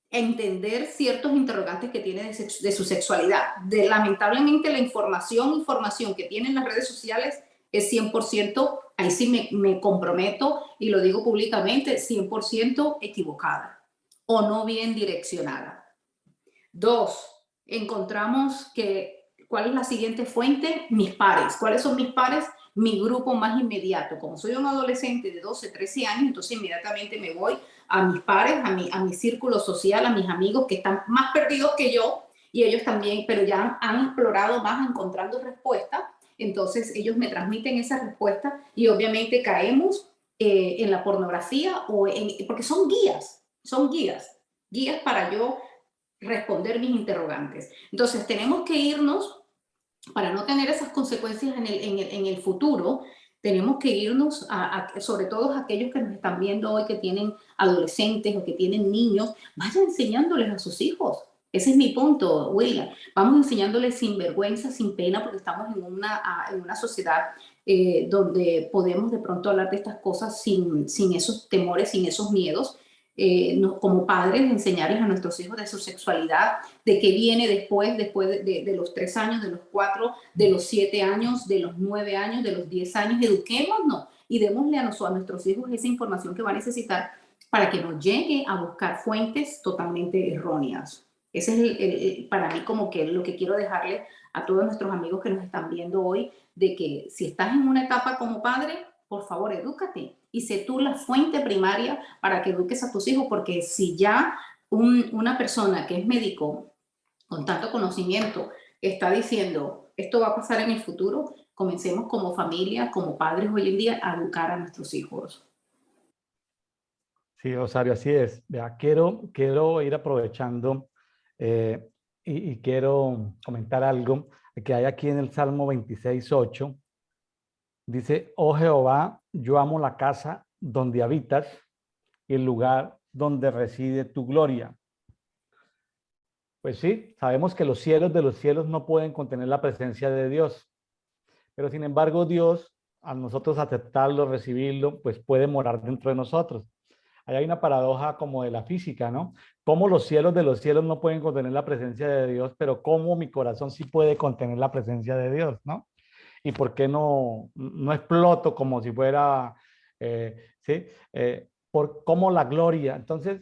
entender ciertos interrogantes que tiene de su sexualidad. Lamentablemente la información que tienen las redes sociales es 100%, ahí sí me comprometo y lo digo públicamente, 100% equivocada o no bien direccionada. 2, encontramos que, ¿cuál es la siguiente fuente? Mis pares. ¿Cuáles son mis pares? Mi grupo más inmediato. Como soy un adolescente de 12, 13 años, entonces inmediatamente me voy a mis pares, a mi círculo social, a mis amigos que están más perdidos que yo y ellos también, pero ya han explorado más encontrando respuestas. Entonces ellos me transmiten esa respuesta y obviamente caemos en la pornografía porque son guías para yo responder mis interrogantes. Entonces, tenemos que irnos, para no tener esas consecuencias en el futuro, tenemos que irnos sobre todo aquellos que nos están viendo hoy, que tienen adolescentes o que tienen niños, vayan enseñándoles a sus hijos. Ese es mi punto, William. Vamos enseñándoles sin vergüenza, sin pena, porque estamos en una sociedad donde podemos de pronto hablar de estas cosas sin esos temores, sin esos miedos. Como padres, enseñarles a nuestros hijos de su sexualidad, de qué viene después de los 3 años, de los 4, de los 7 años, de los 9 años, de los 10 años. Eduquémonos y démosle a nuestros hijos esa información que va a necesitar para que no llegue a buscar fuentes totalmente erróneas. Ese es para mí como que lo que quiero dejarle a todos nuestros amigos que nos están viendo hoy, de que si estás en una etapa como padre, por favor, edúcate y sé tú la fuente primaria para que eduques a tus hijos, porque si ya una persona que es médico con tanto conocimiento está diciendo esto va a pasar en el futuro, comencemos como familia, como padres hoy en día a educar a nuestros hijos. Sí, Rosario, así es. Vea, quiero ir aprovechando eh, y quiero comentar algo que hay aquí en el Salmo 26:8. Dice, oh Jehová, yo amo la casa donde habitas y el lugar donde reside tu gloria. Pues sí, sabemos que los cielos de los cielos no pueden contener la presencia de Dios, pero sin embargo Dios, a nosotros aceptarlo, recibirlo, pues puede morar dentro de nosotros. Ahí hay una paradoja como de la física, ¿no? Cómo los cielos de los cielos no pueden contener la presencia de Dios, pero cómo mi corazón sí puede contener la presencia de Dios, ¿no? Y por qué no exploto como si fuera, ¿sí? Por cómo la gloria. Entonces,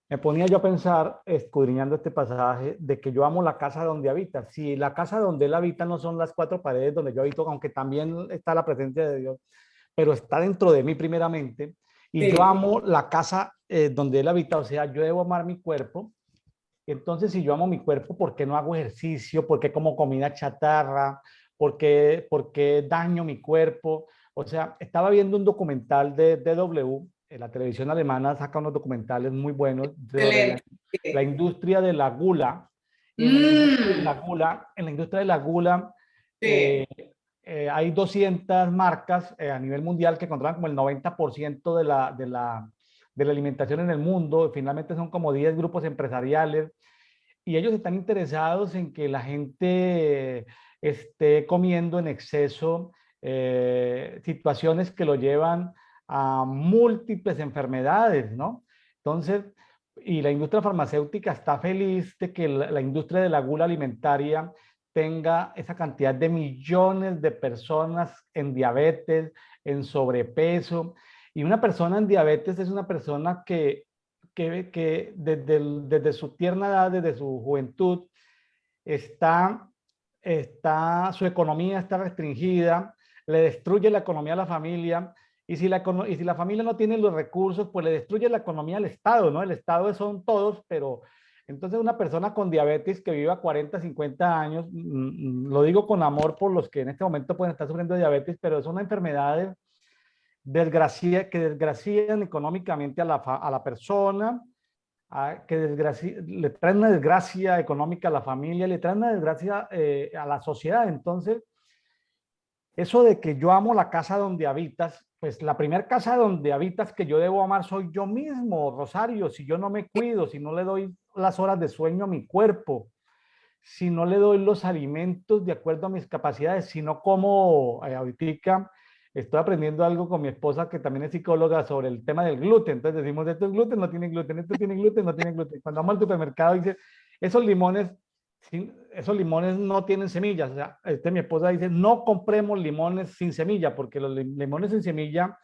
me ponía yo a pensar, escudriñando este pasaje, de que yo amo la casa donde habita. Si la casa donde él habita no son las cuatro paredes donde yo habito, aunque también está la presencia de Dios, pero está dentro de mí primeramente, y yo Sí. amo la casa donde él habita, o sea, yo debo amar mi cuerpo. Entonces, si yo amo mi cuerpo, ¿por qué no hago ejercicio? ¿Por qué como comida chatarra? Por qué daño mi cuerpo? O sea, estaba viendo un documental de DW, la televisión alemana saca unos documentales muy buenos sobre Excelente. la industria de la gula. Y en la industria de la Mm, gula, en la industria de la gula, sí. eh, hay 200 marcas a nivel mundial que controlan como el 90% de la alimentación en el mundo. Finalmente son como 10 grupos empresariales y ellos están interesados en que la gente esté comiendo en exceso, situaciones que lo llevan a múltiples enfermedades, ¿no? Entonces, y la industria farmacéutica está feliz de que la industria de la gula alimentaria tenga esa cantidad de millones de personas en diabetes, en sobrepeso. Y una persona en diabetes es una persona que desde su tierna edad, desde su juventud, está, su economía está restringida, le destruye la economía a la familia, y si la familia no tiene los recursos, pues le destruye la economía al Estado, ¿no? El Estado son todos, pero entonces una persona con diabetes que viva 40, 50 años, lo digo con amor por los que en este momento pueden estar sufriendo de diabetes, pero es una enfermedad que desgracian económicamente a la persona, le traen una desgracia económica a la familia, le traen una desgracia a la sociedad. Entonces, eso de que yo amo la casa donde habitas, pues la primera casa donde habitas que yo debo amar soy yo mismo, Rosario. Si yo no me cuido, si no le doy las horas de sueño a mi cuerpo, si no le doy los alimentos de acuerdo a mis capacidades, si no como ahorita estoy aprendiendo algo con mi esposa que también es psicóloga sobre el tema del gluten. Entonces decimos, esto es gluten, no tiene gluten, esto tiene gluten, no tiene gluten. Cuando vamos al supermercado dice, esos limones, esos limones no tienen semillas. O sea, mi esposa dice, no compremos limones sin semilla, porque los limones sin semilla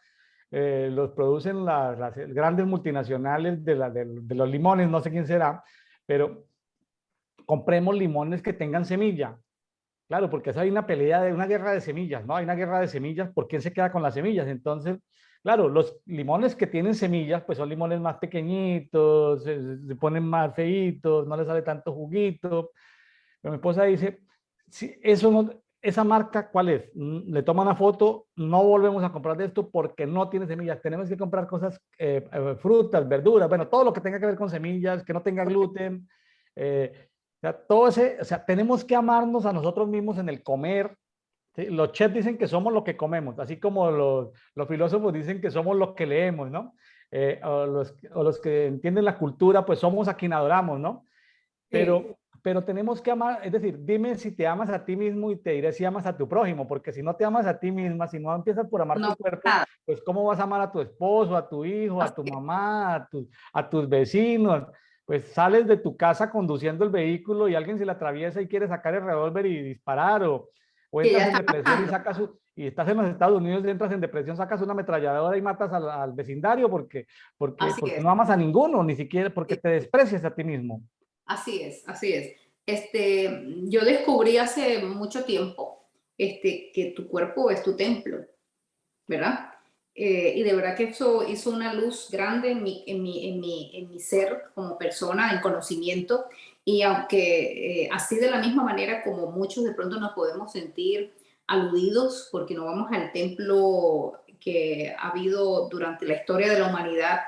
los producen las grandes multinacionales de los limones, no sé quién será, pero compremos limones que tengan semilla. Claro, porque eso hay una pelea de una guerra de semillas, ¿no? Hay una guerra de semillas, ¿por quién se queda con las semillas? Entonces, claro, los limones que tienen semillas, pues son limones más pequeñitos, se ponen más feitos, no les sale tanto juguito. Pero mi esposa dice, si eso no, esa marca, ¿cuál es? Le toma una foto, no volvemos a comprar de esto porque no tiene semillas. Tenemos que comprar cosas, frutas, verduras, bueno, todo lo que tenga que ver con semillas, que no tenga gluten. O sea, todo ese, o sea, tenemos que amarnos a nosotros mismos en el comer. ¿Sí? Los chefs dicen que somos lo que comemos, así como los filósofos dicen que somos lo que leemos, ¿no? O los que entienden la cultura, pues somos a quien adoramos, ¿no? Sí. Pero tenemos que amar, es decir, dime si te amas a ti mismo y te diré si amas a tu prójimo, porque si no te amas a ti misma, si no empiezas por amar No, tu cuerpo, nada. pues ¿cómo vas a amar a tu esposo, a tu hijo, a tu mamá, a tus vecinos? Pues sales de tu casa conduciendo el vehículo y alguien se le atraviesa y quiere sacar el revólver y disparar, o Que ya entras en está depresión y pasando. sacas, y estás en los Estados Unidos, entras en depresión, sacas una ametralladora y matas al vecindario Así porque es. no amas a ninguno, ni siquiera porque te desprecias a ti mismo. Así es, así es. Yo descubrí hace mucho tiempo que tu cuerpo es tu templo, ¿verdad? Y de verdad que eso hizo una luz grande en mi ser como persona, en conocimiento. Y aunque así de la misma manera como muchos de pronto nos podemos sentir aludidos porque no vamos al templo que ha habido durante la historia de la humanidad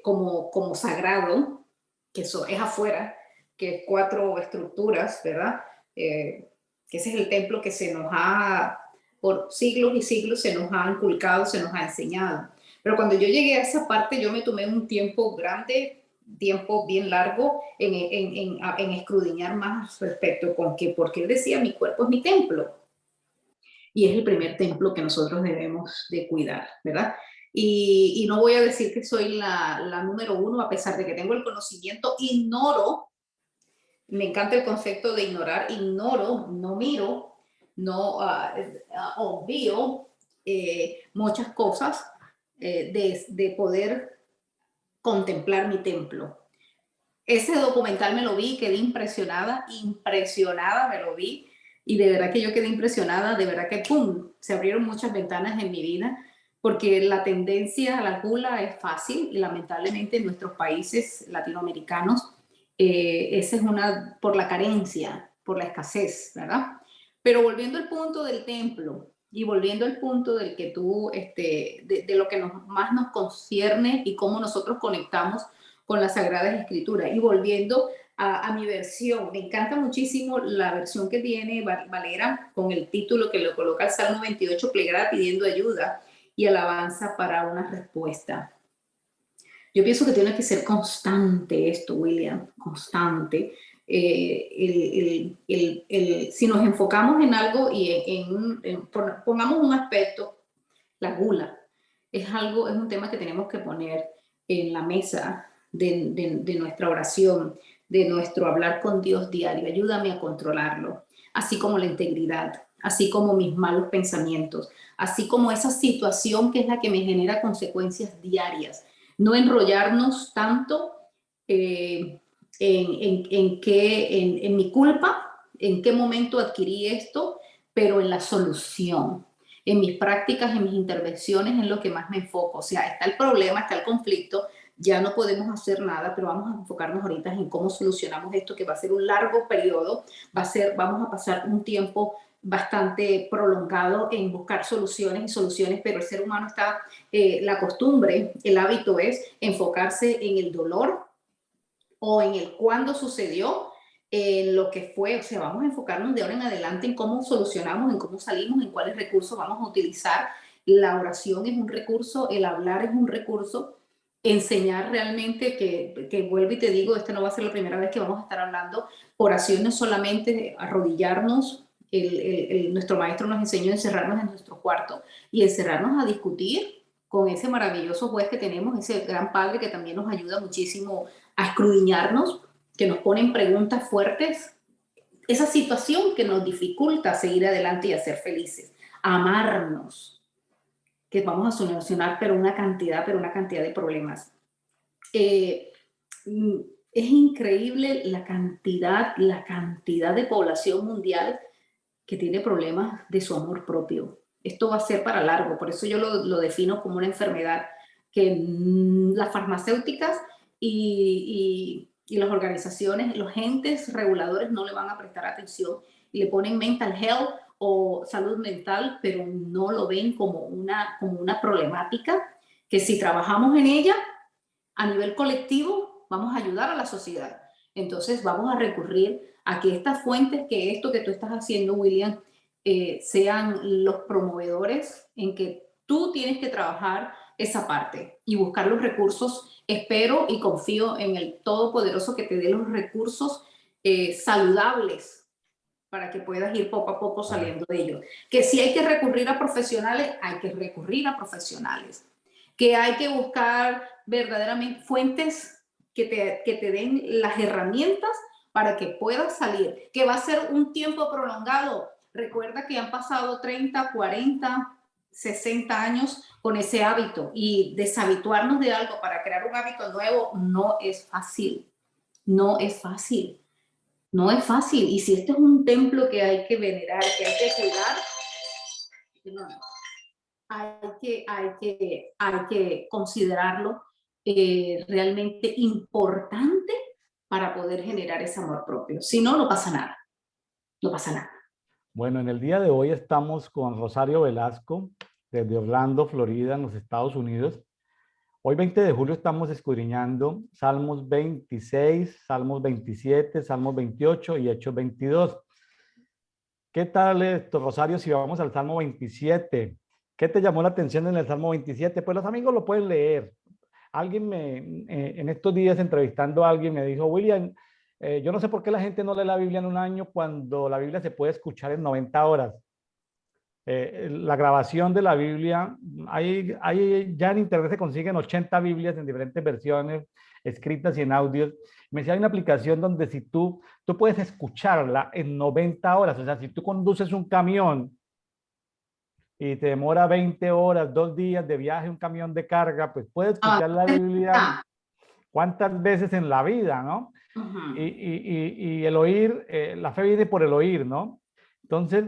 como sagrado, que eso es afuera, que es cuatro estructuras, ¿verdad? Que ese es el templo que se nos ha por siglos y siglos se nos ha inculcado, se nos ha enseñado. Pero cuando yo llegué a esa parte, yo me tomé un tiempo grande, tiempo bien largo, en escudriñar más respecto con que, porque él decía, mi cuerpo es mi templo. Y es el primer templo que nosotros debemos de cuidar, ¿verdad? Y no voy a decir que soy la número uno, a pesar de que tengo el conocimiento, ignoro, me encanta el concepto de ignorar, ignoro, no miro, no obvio muchas cosas de poder contemplar mi templo. Ese documental me lo vi, quedé impresionada, impresionada me lo vi, y de verdad que yo quedé impresionada, de verdad que ¡pum! Se abrieron muchas ventanas en mi vida, porque la tendencia a la gula es fácil, y lamentablemente en nuestros países latinoamericanos, esa es una, por la carencia, por la escasez, ¿verdad? Pero volviendo al punto del templo, y volviendo al punto del que tú, de lo que más nos concierne y cómo nosotros conectamos con las Sagradas Escrituras. Y volviendo a mi versión, me encanta muchísimo la versión que tiene Valera con el título que lo coloca el Salmo 28, plegar pidiendo ayuda y alabanza para una respuesta. Yo pienso que tiene que ser constante esto, William, constante. Si nos enfocamos en algo y pongamos un aspecto, la gula, es un tema que tenemos que poner en la mesa de nuestra oración, de nuestro hablar con Dios diario. Ayúdame a controlarlo, así como la integridad, así como mis malos pensamientos, así como esa situación que es la que me genera consecuencias diarias. No enrollarnos tanto en mi culpa, en qué momento adquirí esto, pero en la solución. En mis prácticas, en mis intervenciones, en lo que más me enfoco. O sea, está el problema, está el conflicto, ya no podemos hacer nada, pero vamos a enfocarnos ahorita en cómo solucionamos esto, que va a ser un largo periodo, vamos a pasar un tiempo bastante prolongado en buscar soluciones, pero el ser humano está, la costumbre, el hábito es enfocarse en el dolor o en el cuándo sucedió, en lo que fue. O sea, vamos a enfocarnos de ahora en adelante en cómo solucionamos, en cómo salimos, en cuáles recursos vamos a utilizar. La oración es un recurso, el hablar es un recurso, enseñar realmente que vuelvo y te digo, esta no va a ser la primera vez que vamos a estar hablando, oración no es solamente arrodillarnos, nuestro maestro nos enseñó a encerrarnos en nuestro cuarto y encerrarnos a discutir con ese maravilloso juez que tenemos, ese gran padre que también nos ayuda muchísimo a escudriñarnos, que nos ponen preguntas fuertes, esa situación que nos dificulta seguir adelante y a ser felices, a amarnos, que vamos a solucionar pero una cantidad de problemas. Es increíble la cantidad de población mundial que tiene problemas de su amor propio. Esto va a ser para largo, por eso yo lo defino como una enfermedad que las farmacéuticas y las organizaciones, los entes reguladores no le van a prestar atención y le ponen mental health o salud mental, pero no lo ven como una problemática que si trabajamos en ella a nivel colectivo vamos a ayudar a la sociedad. Entonces vamos a recurrir a que estas fuentes, que esto que tú estás haciendo, William, sean los promovedores en que tú tienes que trabajar esa parte y buscar los recursos. Espero y confío en el Todopoderoso que te dé los recursos saludables para que puedas ir poco a poco saliendo de ellos. Que si hay que recurrir a profesionales, hay que recurrir a profesionales. Que hay que buscar verdaderamente fuentes que te den las herramientas para que puedas salir. Que va a ser un tiempo prolongado. Recuerda que han pasado 30, 40, 60 años con ese hábito y deshabituarnos de algo para crear un hábito nuevo no es fácil. No es fácil. No es fácil. Y si este es un templo que hay que venerar, que hay que cuidar, no, hay que considerarlo realmente importante para poder generar ese amor propio. Si no, no pasa nada. No pasa nada. Bueno, en el día de hoy estamos con Rosario Velasco, desde Orlando, Florida, en los Estados Unidos. Hoy, 20 de julio, estamos escudriñando Salmos 26, Salmos 27, Salmos 28 y Hechos 22. ¿Qué tal esto, Rosario, si vamos al Salmo 27? ¿Qué te llamó la atención en el Salmo 27? Pues los amigos lo pueden leer. En estos días entrevistando a alguien me dijo, William, yo no sé por qué la gente no lee la Biblia en un año cuando la Biblia se puede escuchar en 90 horas. La grabación de la Biblia, ya en internet se consiguen 80 Biblias en diferentes versiones, escritas y en audios. Me decía, hay una aplicación donde si tú puedes escucharla en 90 horas, o sea, si tú conduces un camión y te demora 20 horas, 2 días de viaje, un camión de carga, pues puedes escuchar la Biblia ¿Cuántas veces en la vida, no? Ujú. Y el oír, la fe viene por el oír, ¿no? Entonces,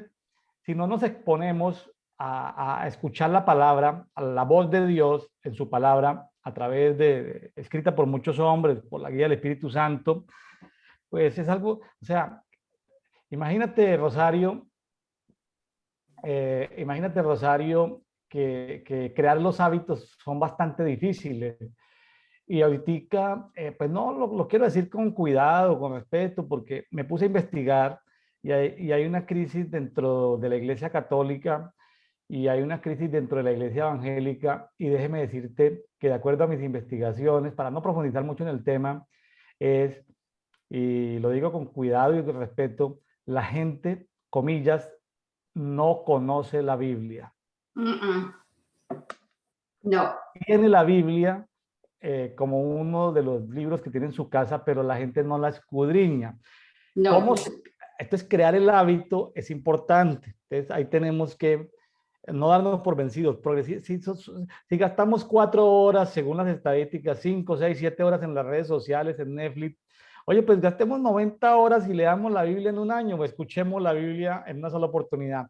si no nos exponemos a escuchar la palabra, a la voz de Dios en su palabra, a través escrita por muchos hombres, por la guía del Espíritu Santo, pues es algo, o sea, imagínate, Rosario, que crear los hábitos son bastante difíciles. Y ahorita, pues no, lo quiero decir con cuidado, con respeto, porque me puse a investigar y hay una crisis dentro de la Iglesia Católica y hay una crisis dentro de la Iglesia Evangélica. Y déjeme decirte que de acuerdo a mis investigaciones, para no profundizar mucho en el tema, es, y lo digo con cuidado y con respeto, la gente, comillas, no conoce la Biblia. Mm, mm. No, Tiene la Biblia como uno de los libros que tiene en su casa, pero la gente no la escudriña. no. ¿Cómo se, entonces, crear el hábito es importante. Entonces, ahí tenemos que no darnos por vencidos, porque si gastamos 4 horas, según las estadísticas, 5, 6, 7 horas en las redes sociales, en Netflix, oye, pues gastemos 90 horas y leamos la Biblia en un año, o escuchemos la Biblia en una sola oportunidad.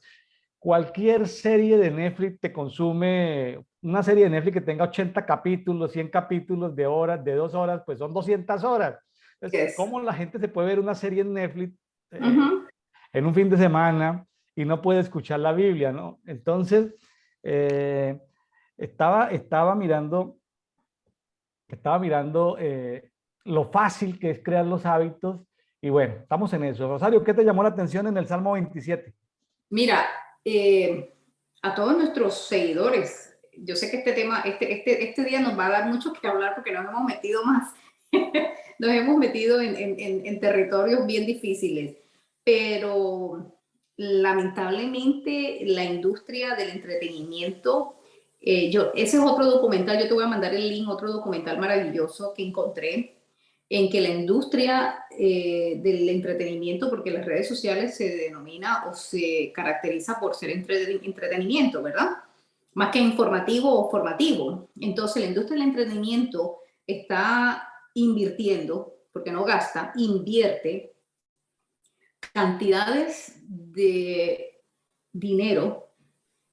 Cualquier serie de Netflix te consume, una serie de Netflix que tenga 80 capítulos, 100 capítulos de horas, de 2 horas, pues son 200 horas. Entonces, Yes. ¿cómo la gente se puede ver una serie en Netflix Ujú. en un fin de semana y no puede escuchar la Biblia, ¿no? Entonces, eh, estaba mirando, lo fácil que es crear los hábitos y bueno, estamos en eso. Rosario, ¿qué te llamó la atención en el Salmo 27? Mira, a todos nuestros seguidores, yo sé que este tema, este día nos va a dar mucho que hablar porque nos hemos metido más, nos hemos metido en territorios bien difíciles, pero lamentablemente la industria del entretenimiento, ese es otro documental, yo te voy a mandar el link, otro documental maravilloso que encontré en que la industria del entretenimiento, porque las redes sociales se denomina o se caracteriza por ser entretenimiento, ¿verdad? Más que informativo o formativo. Entonces la industria del entretenimiento está invirtiendo, porque no gasta, invierte cantidades de dinero,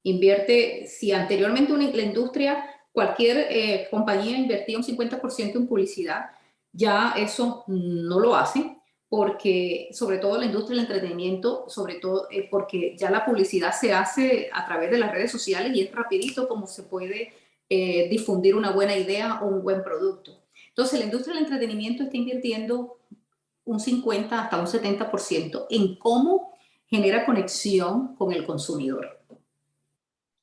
invierte, si anteriormente la industria, cualquier compañía invertía un 50% en publicidad, ya eso no lo hace, porque sobre todo la industria del entretenimiento, sobre todo porque ya la publicidad se hace a través de las redes sociales y es rapidito como se puede difundir una buena idea o un buen producto. Entonces la industria del entretenimiento está invirtiendo un 50 hasta un 70% en cómo genera conexión con el consumidor.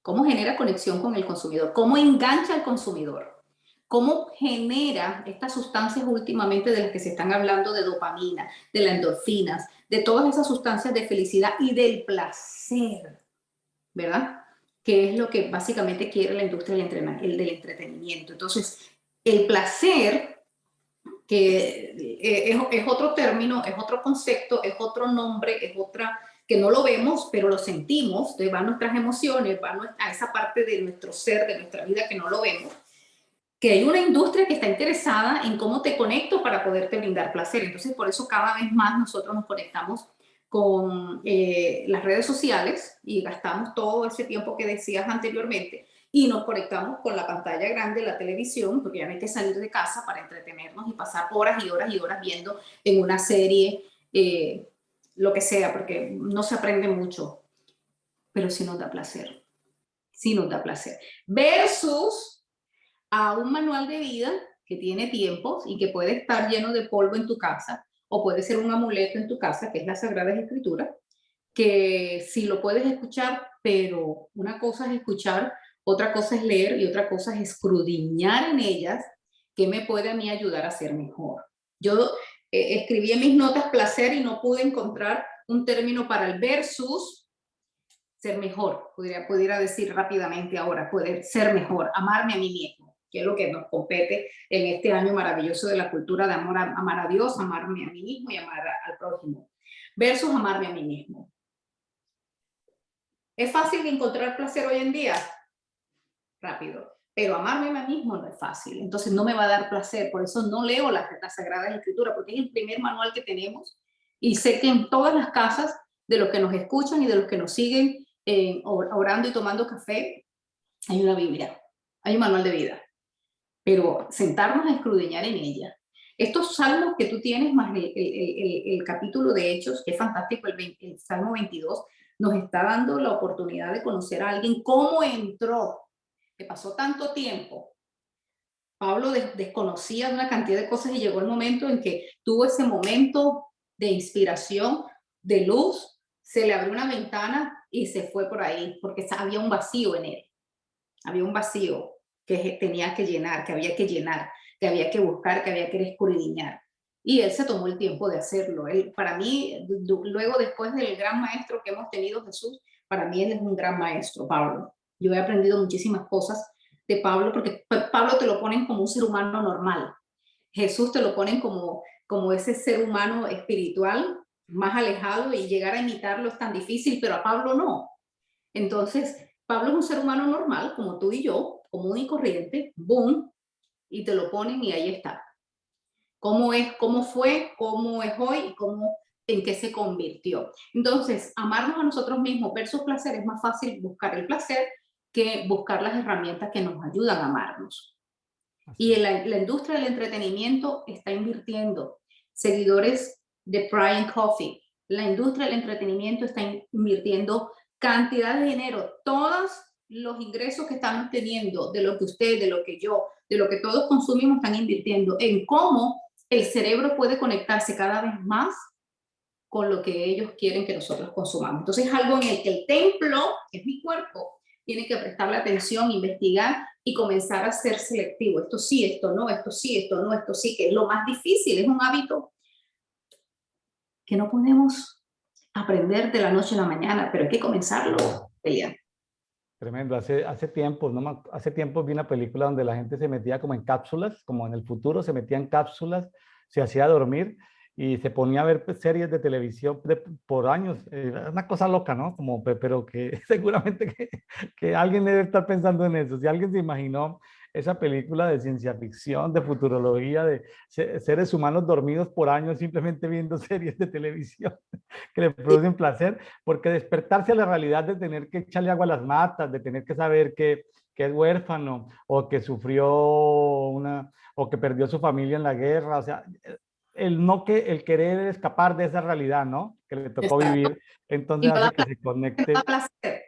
¿Cómo genera conexión con el consumidor? ¿Cómo engancha al consumidor? ¿Cómo genera estas sustancias últimamente de las que se están hablando, de dopamina, de las endorfinas, de todas esas sustancias de felicidad y del placer, ¿verdad? Que es lo que básicamente quiere la industria del entretenimiento. Entonces, el placer, que es otro término, es otro concepto, es otro nombre, es otra que no lo vemos, pero lo sentimos, van nuestras emociones, van a esa parte de nuestro ser, de nuestra vida que no lo vemos, que hay una industria que está interesada en cómo te conecto para poderte brindar placer. Entonces, por eso cada vez más nosotros nos conectamos con las redes sociales y gastamos todo ese tiempo que decías anteriormente y nos conectamos con la pantalla grande, la televisión, porque ya no hay que salir de casa para entretenernos y pasar horas y horas y horas viendo en una serie, lo que sea, porque no se aprende mucho, pero sí nos da placer, sí nos da placer. Versus a un manual de vida que tiene tiempos y que puede estar lleno de polvo en tu casa, o puede ser un amuleto en tu casa, que es la Sagrada Escritura, que sí lo puedes escuchar, pero una cosa es escuchar, otra cosa es leer y otra cosa es escudriñar en ellas que me puede a mí ayudar a ser mejor. Yo escribí en mis notas placer y no pude encontrar un término para el versus ser mejor, pudiera decir rápidamente ahora, poder ser mejor, amarme a mí mismo, que es lo que nos compete en este año maravilloso de la cultura de amor, amar a Dios, amarme a mí mismo y amar al prójimo, versus amarme a mí mismo. ¿Es fácil encontrar placer hoy en día? Rápido. pero amarme a mí mismo no es fácil, entonces no me va a dar placer, por eso no leo las Sagradas Escrituras, porque es el primer manual que tenemos, y sé que en todas las casas de los que nos escuchan y de los que nos siguen orando y tomando café, hay una Biblia, hay un manual de vida, pero sentarnos a escudriñar en ella. Estos salmos que tú tienes, más el capítulo de Hechos, que es fantástico, el Salmo 22, nos está dando la oportunidad de conocer a alguien, cómo entró, que pasó tanto tiempo. Pablo desconocía una cantidad de cosas y llegó el momento en que tuvo ese momento de inspiración, de luz, se le abrió una ventana y se fue por ahí, porque había un vacío en él. Había un vacío que tenía que llenar, que había que buscar, que había que escudriñar. Y él se tomó el tiempo de hacerlo. Él, para mí, luego después del gran maestro que hemos tenido, Jesús, para mí él es un gran maestro, Pablo. Yo he aprendido muchísimas cosas de Pablo, porque Pablo te lo ponen como un ser humano normal. Jesús te lo ponen como ese ser humano espiritual más alejado, y llegar a imitarlo es tan difícil, pero a Pablo no. Entonces, Pablo es un ser humano normal, como tú y yo, común y corriente, boom, y te lo ponen y ahí está. ¿Cómo es, cómo fue, cómo es hoy y en qué se convirtió? Entonces, amarnos a nosotros mismos versus placer, es más fácil buscar el placer que buscar las herramientas que nos ayudan a amarnos. Y la industria del entretenimiento está invirtiendo. Seguidores de Brian Coffey, la industria del entretenimiento está invirtiendo cantidad de dinero. Todos los ingresos que estamos teniendo, de lo que usted, de lo que yo, de lo que todos consumimos, están invirtiendo en cómo el cerebro puede conectarse cada vez más con lo que ellos quieren que nosotros consumamos. Entonces es algo en el que el templo, que es mi cuerpo, tiene que prestarle atención, investigar y comenzar a ser selectivo. Esto sí, esto no, esto sí, esto no, esto sí, que es lo más difícil. Es un hábito que no podemos aprender de la noche a la mañana, pero hay que comenzarlo, Elian. Tremendo. Hace tiempo, ¿no? Hace tiempo vi una película donde la gente se metía como en cápsulas, como en el futuro se metía en cápsulas, se hacía dormir y se ponía a ver series de televisión por años. Era una cosa loca, ¿no? Como, pero que seguramente que alguien debe estar pensando en eso. Si alguien se imaginó esa película de ciencia ficción, de futurología, de seres humanos dormidos por años simplemente viendo series de televisión que le producen placer, porque despertarse a la realidad de tener que echarle agua a las matas, de tener que saber que es huérfano o que sufrió o que perdió su familia en la guerra, o sea, el querer escapar de esa realidad, ¿no? Que le tocó Exacto. vivir, entonces Y no hace da que se conecte. placer.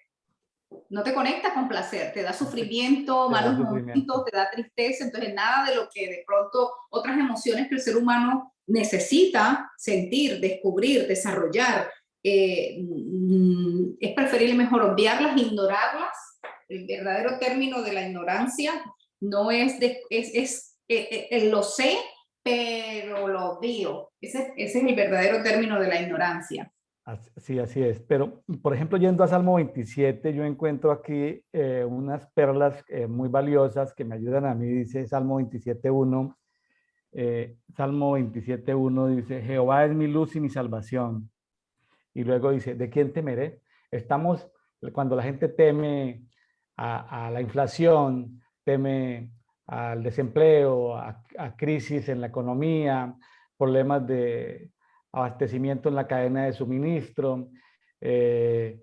No te conecta con placer, te da sufrimiento, Te da malos sufrimiento. momentos, te da tristeza, entonces nada de lo que de pronto otras emociones que el ser humano necesita sentir, descubrir, desarrollar, es preferible mejor obviarlas, ignorarlas. El verdadero término de la ignorancia no es, lo sé, pero lo obvio. Ese es el verdadero término de la ignorancia. Sí, así es. Pero, por ejemplo, yendo a Salmo 27, yo encuentro aquí unas perlas muy valiosas que me ayudan a mí. Dice Salmo 27.1. Salmo 27.1 dice, Jehová es mi luz y mi salvación. Y luego dice, ¿de quién temeré? Estamos, cuando la gente teme a la inflación, teme al desempleo, a crisis en la economía, problemas de abastecimiento en la cadena de suministro, eh,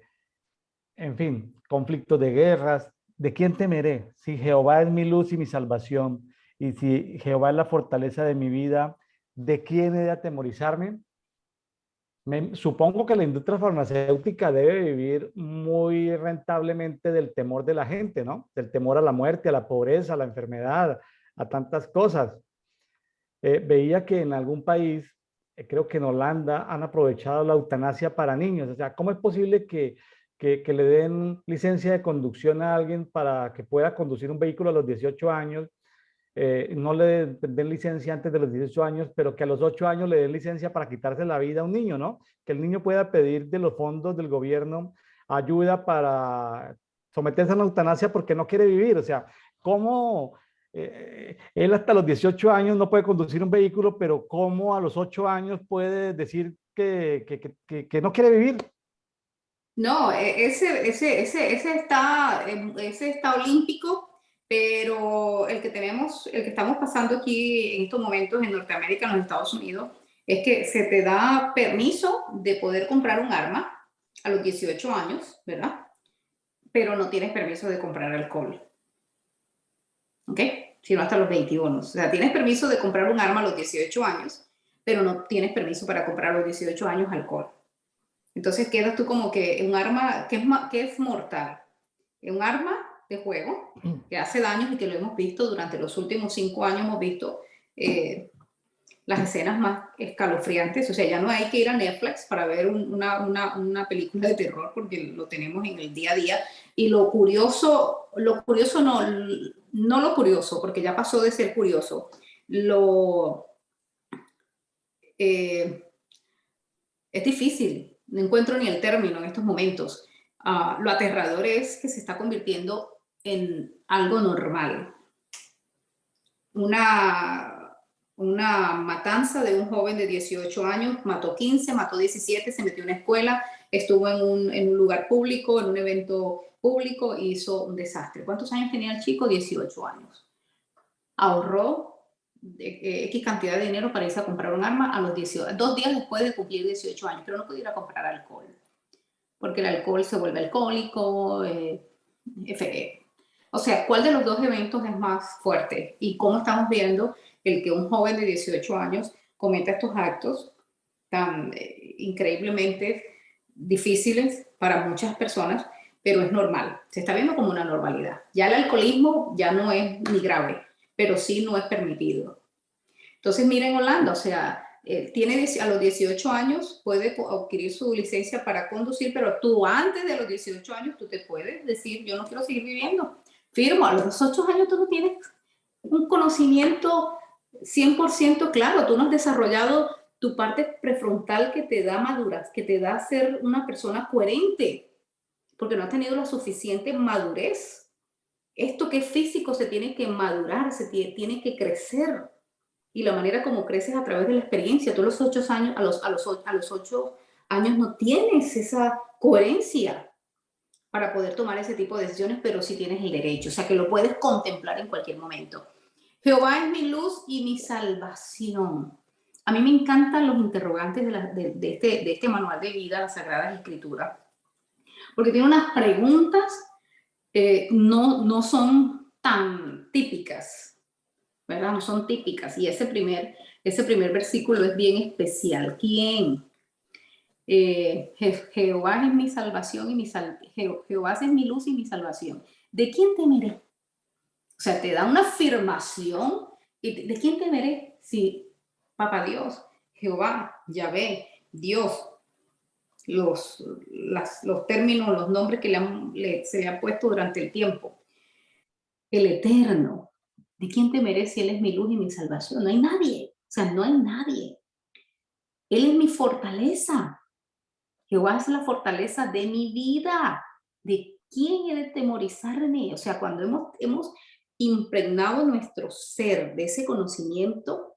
en fin, conflictos de guerras. ¿De quién temeré? Si Jehová es mi luz y mi salvación, y si Jehová es la fortaleza de mi vida, ¿de quién he de atemorizarme? Supongo que la industria farmacéutica debe vivir muy rentablemente del temor de la gente, ¿no? Del temor a la muerte, a la pobreza, a la enfermedad, a tantas cosas. Veía que en algún país, creo que en Holanda, han aprovechado la eutanasia para niños. O sea, ¿cómo es posible que le den licencia de conducción a alguien para que pueda conducir un vehículo a los 18 años? No le den licencia antes de los 18 años, pero que a los 8 años le den licencia para quitarse la vida a un niño, ¿no? Que el niño pueda pedir de los fondos del gobierno ayuda para someterse a la eutanasia porque no quiere vivir. O sea, ¿cómo él hasta los 18 años no puede conducir un vehículo, pero cómo a los 8 años puede decir que no quiere vivir? No, ese está olímpico Pero el que estamos pasando aquí en estos momentos en Norteamérica, en los Estados Unidos, es que se te da permiso de poder comprar un arma a los 18 años, ¿verdad? Pero no tienes permiso de comprar alcohol. ¿Ok? Sino hasta los 21. O sea, tienes permiso de comprar un arma a los 18 años, pero no tienes permiso para comprar a los 18 años alcohol. Entonces quedas tú como que un arma que es mortal. Un arma de juego que hace daños y que lo hemos visto durante los últimos 5 años, hemos visto las escenas más escalofriantes. O sea, ya no hay que ir a Netflix para ver una película de terror porque lo tenemos en el día a día. Y lo curioso no lo curioso, porque ya pasó de ser curioso, es difícil, no encuentro ni el término en estos momentos. Lo aterrador es que se está convirtiendo en algo normal. Una matanza de un joven de 18 años, mató 15, mató 17, se metió en una escuela, estuvo en un lugar público, en un evento público, e hizo un desastre. ¿Cuántos años tenía el chico? 18 años. Ahorró X cantidad de dinero para irse a comprar un arma a los 18, 2 días después de cumplir 18 años, pero no pudiera comprar alcohol, porque el alcohol se vuelve alcohólico. O sea, ¿cuál de los dos eventos es más fuerte? Y cómo estamos viendo el que un joven de 18 años cometa estos actos tan increíblemente difíciles para muchas personas, pero es normal, se está viendo como una normalidad. Ya el alcoholismo ya no es ni grave, pero sí no es permitido. Entonces, miren Holanda, o sea, a los 18 años puede adquirir su licencia para conducir, pero tú antes de los 18 años tú te puedes decir, yo no quiero seguir viviendo. Firmo, a los 18 años tú no tienes un conocimiento 100% claro, tú no has desarrollado tu parte prefrontal que te da madurez, que te da ser una persona coherente, porque no has tenido la suficiente madurez. Esto que es físico se tiene que madurar, tiene que crecer. Y la manera como creces a través de la experiencia. Tú a los 8 años, a los 8 años no tienes esa coherencia para poder tomar ese tipo de decisiones, pero sí tienes el derecho. O sea, que lo puedes contemplar en cualquier momento. Jehová es mi luz y mi salvación. A mí me encantan los interrogantes de este manual de vida, las Sagradas Escrituras, porque tiene unas preguntas no son tan típicas, ¿verdad? No son típicas. Y ese primer versículo es bien especial. ¿Quién? Jehová es mi salvación y Jehová es mi luz y mi salvación. ¿De quién temeré? O sea, te da una afirmación. ¿Y de quién temeré? Sí, Papá Dios, Jehová, Yahvé, Dios. Los términos, los nombres que se le han puesto durante el tiempo. El Eterno. ¿De quién temeré si Él es mi luz y mi salvación? No hay nadie. O sea, no hay nadie. Él es mi fortaleza. Jehová es la fortaleza de mi vida. ¿De quién he de temorizarme? O sea, cuando hemos impregnado nuestro ser de ese conocimiento,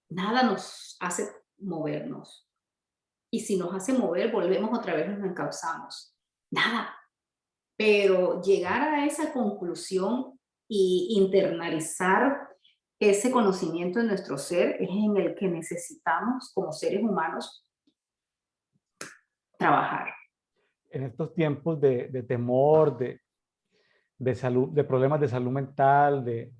nada nos hace movernos. Y si nos hace mover, volvemos otra vez, nos encauzamos. Nada. Pero llegar a esa conclusión y internalizar ese conocimiento en nuestro ser es en el que necesitamos como seres humanos trabajar. En estos tiempos de temor, de salud, de problemas de salud mental, de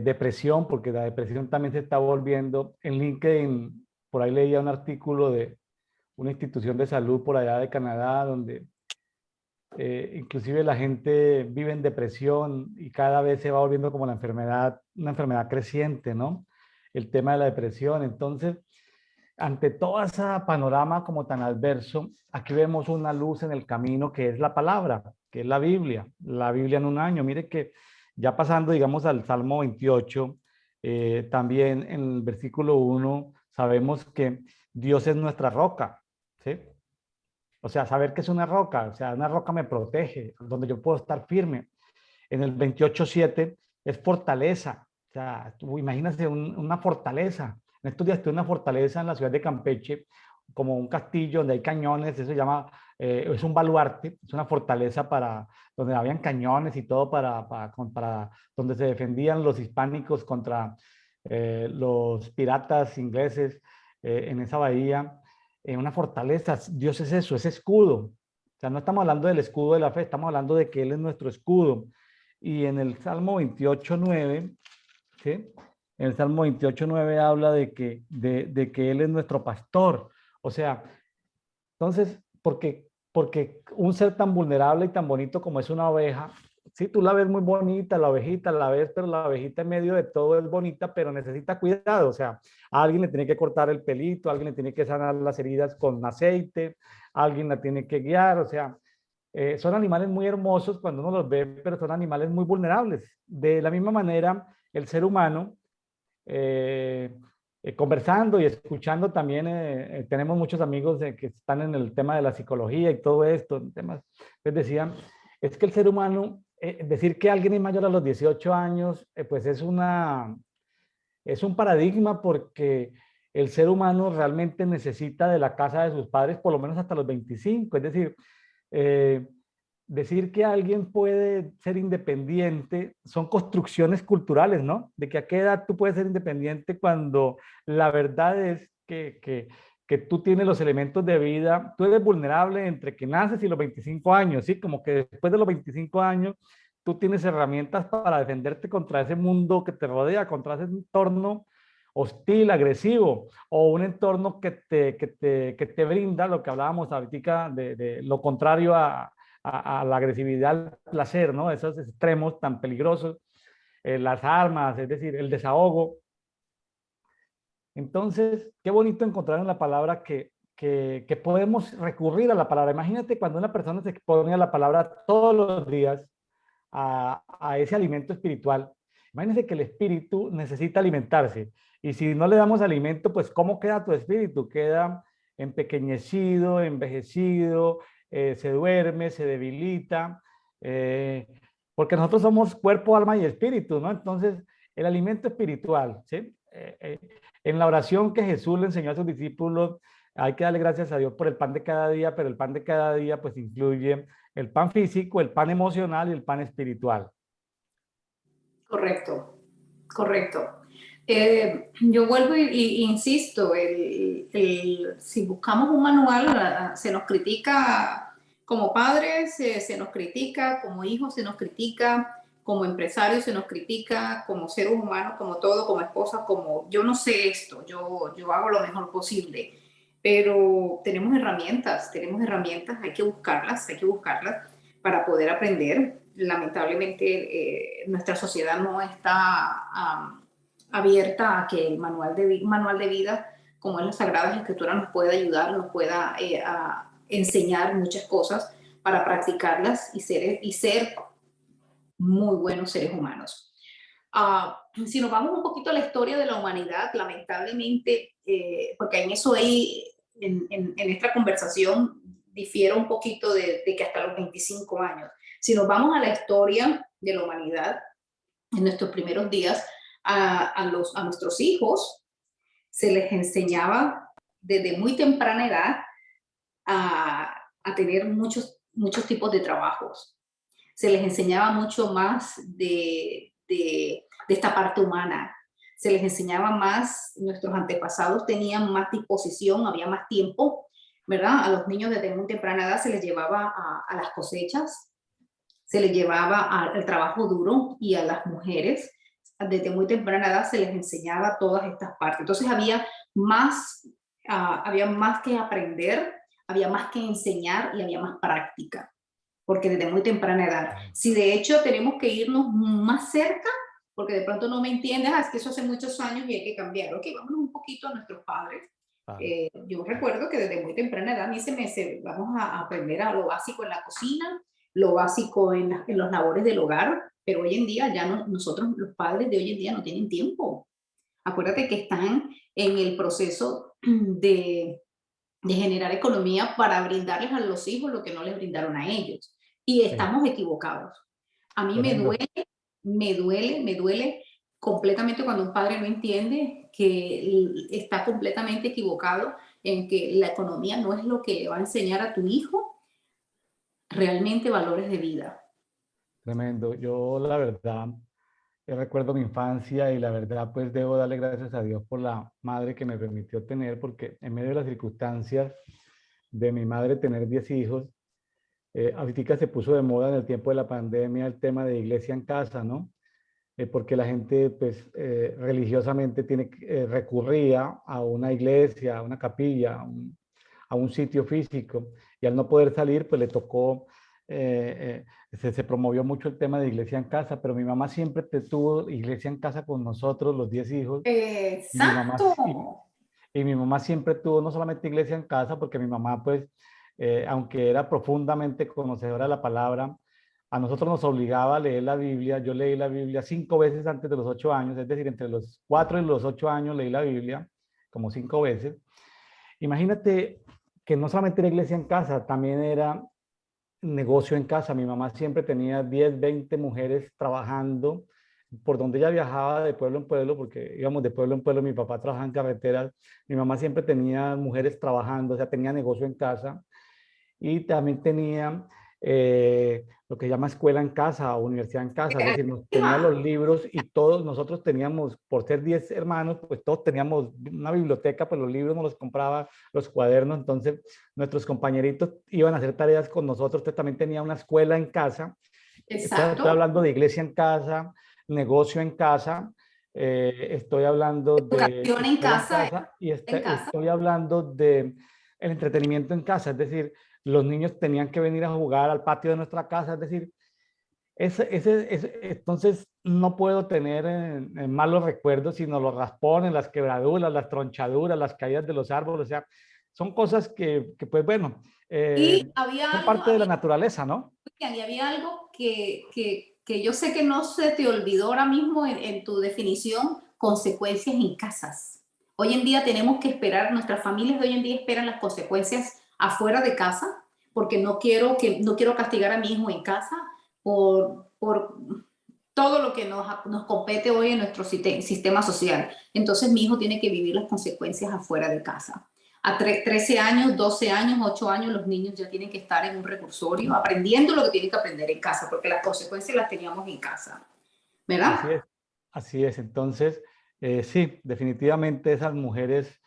depresión, porque la depresión también se está volviendo. En LinkedIn, por ahí leía un artículo de una institución de salud por allá de Canadá, donde inclusive la gente vive en depresión y cada vez se va volviendo como una enfermedad creciente, ¿no? El tema de la depresión. Entonces, ante todo ese panorama como tan adverso, aquí vemos una luz en el camino que es la palabra, que es la Biblia en un año. Mire que ya pasando, digamos, al Salmo 28, también en el versículo 1 sabemos que Dios es nuestra roca, ¿sí? O sea, saber que es una roca, o sea, una roca me protege, donde yo puedo estar firme. En el 28:7 es fortaleza. O sea, tú imagínate una fortaleza. En estos días tuve una fortaleza en la ciudad de Campeche, como un castillo donde hay cañones, eso se llama, es un baluarte, es una fortaleza para, donde habían cañones y todo para donde se defendían los hispánicos contra los piratas ingleses en esa bahía, una fortaleza. Dios es eso, es escudo. O sea, no estamos hablando del escudo de la fe, estamos hablando de que Él es nuestro escudo. Y en el Salmo 28:9, ¿sí? En el Salmo 28:9 habla de que Él es nuestro pastor. O sea, entonces, porque un ser tan vulnerable y tan bonito como es una oveja, sí, tú la ves muy bonita, la ovejita, la ves, pero la ovejita en medio de todo es bonita, pero necesita cuidado. O sea, a alguien le tiene que cortar el pelito, a alguien le tiene que sanar las heridas con aceite, a alguien la tiene que guiar. O sea, son animales muy hermosos cuando uno los ve, pero son animales muy vulnerables. De la misma manera, el ser humano, eh, conversando y escuchando también, tenemos muchos amigos que están en el tema de la psicología y todo esto, temas, les decían, es que el ser humano, decir que alguien es mayor a los 18 años, pues es un paradigma porque el ser humano realmente necesita de la casa de sus padres por lo menos hasta los 25, es decir, eh, decir que alguien puede ser independiente son construcciones culturales, ¿no? De que a qué edad tú puedes ser independiente cuando la verdad es que tú tienes los elementos de vida, tú eres vulnerable entre que naces y los 25 años, ¿sí? Como que después de los 25 años tú tienes herramientas para defenderte contra ese mundo que te rodea, contra ese entorno hostil, agresivo, o un entorno que te brinda lo que hablábamos ahorita de lo contrario a la agresividad, al placer, ¿no? Esos extremos tan peligrosos, las armas, es decir, el desahogo. Entonces, qué bonito encontrar en la palabra que podemos recurrir a la palabra. Imagínate cuando una persona se expone a la palabra todos los días, a ese alimento espiritual. Imagínense que el espíritu necesita alimentarse. Y si no le damos alimento, pues ¿cómo queda tu espíritu? Queda empequeñecido, envejecido, se duerme, se debilita, eh, porque nosotros somos cuerpo, alma y espíritu, ¿no? Entonces, el alimento espiritual, ¿sí? En la oración que Jesús le enseñó a sus discípulos, hay que darle gracias a Dios por el pan de cada día, pero el pan de cada día pues incluye el pan físico, el pan emocional y el pan espiritual. Correcto, correcto. Yo vuelvo y insisto, si buscamos un manual, se nos critica como padres, se nos critica como hijos, se nos critica como empresarios, se nos critica como seres humanos, como todo, como esposa, como yo no sé esto, yo hago lo mejor posible, pero tenemos herramientas, hay que buscarlas para poder aprender. Lamentablemente, nuestra sociedad no está abierta a que el manual de vida, como es las Sagradas Escrituras, nos pueda ayudar, nos pueda a enseñar muchas cosas para practicarlas y ser muy buenos seres humanos. Si nos vamos un poquito a la historia de la humanidad, lamentablemente, porque en eso en esta conversación difiere un poquito de que hasta los 25 años. Si nos vamos a la historia de la humanidad, en nuestros primeros días, a nuestros hijos se les enseñaba desde muy temprana edad a tener muchos tipos de trabajos. Se les enseñaba mucho más de esta parte humana. Se les enseñaba más, nuestros antepasados tenían más disposición, había más tiempo, ¿verdad? A los niños desde muy temprana edad se les llevaba a las cosechas, se les llevaba al trabajo duro, y a las mujeres desde muy temprana edad se les enseñaba todas estas partes. Entonces había más que aprender, había más que enseñar y había más práctica, porque desde muy temprana edad. Si de hecho tenemos que irnos más cerca, porque de pronto no me entiendes, es que eso hace muchos años y hay que cambiar. Ok, vámonos un poquito a nuestros padres. Yo recuerdo que desde muy temprana edad a mí vamos a aprender a lo básico en la cocina, lo básico en los labores del hogar, pero hoy en día ya no, nosotros, los padres de hoy en día, no tienen tiempo. Acuérdate que están en el proceso de generar economía para brindarles a los hijos lo que no les brindaron a ellos. Y estamos equivocados. A mí me duele completamente cuando un padre no entiende que está completamente equivocado en que la economía no es lo que le va a enseñar a tu hijo realmente valores de vida. Tremendo. Yo, la verdad, recuerdo mi infancia y la verdad, pues debo darle gracias a Dios por la madre que me permitió tener, porque en medio de las circunstancias de mi madre tener 10 hijos, ahorita se puso de moda en el tiempo de la pandemia el tema de iglesia en casa, ¿no? Porque la gente, pues, religiosamente recurría a una iglesia, a una capilla, a un sitio físico, y al no poder salir, pues le tocó, se promovió mucho el tema de iglesia en casa, pero mi mamá siempre tuvo iglesia en casa con nosotros, los 10 hijos, y mi mamá, Exacto. y mi mamá siempre tuvo no solamente iglesia en casa, porque mi mamá, pues, aunque era profundamente conocedora de la palabra, a nosotros nos obligaba a leer la Biblia. Yo leí la Biblia 5 veces antes de los 8 años, es decir, entre los 4 y los 8 años leí la Biblia como 5 veces. Imagínate que no solamente era iglesia en casa, también era negocio en casa. Mi mamá siempre tenía 10, 20 mujeres trabajando por donde ella viajaba de pueblo en pueblo, porque íbamos de pueblo en pueblo, mi papá trabajaba en carreteras, mi mamá siempre tenía mujeres trabajando, o sea, tenía negocio en casa y también tenía lo que se llama escuela en casa o universidad en casa, es decir, nos tenía los libros y todos nosotros teníamos, por ser 10 hermanos, pues todos teníamos una biblioteca, pues los libros nos los compraba, los cuadernos, entonces nuestros compañeritos iban a hacer tareas con nosotros, usted también tenía una escuela en casa, estoy Exacto. hablando de iglesia en casa, negocio en casa, estoy hablando de Educación en escuela en casa, casa y en casa. estoy hablando de el entretenimiento en casa, es decir, los niños tenían que venir a jugar al patio de nuestra casa, es decir, entonces no puedo tener en malos recuerdos, sino los raspones, las quebraduras, las tronchaduras, las caídas de los árboles, o sea, son cosas que pues bueno, Y había son algo, parte de la naturaleza, ¿no? y había algo que yo sé que no se te olvidó ahora mismo en tu definición, consecuencias en casas. Hoy en día tenemos que esperar, nuestras familias de hoy en día esperan las consecuencias afuera de casa, porque no quiero castigar a mi hijo en casa por todo lo que nos compete hoy en nuestro sistema social. Entonces mi hijo tiene que vivir las consecuencias afuera de casa. A 13 años, 12 años, 8 años, los niños ya tienen que estar en un recursorio aprendiendo lo que tienen que aprender en casa, porque las consecuencias las teníamos en casa, Así ¿verdad? es, así es. Entonces, sí, definitivamente esas mujeres,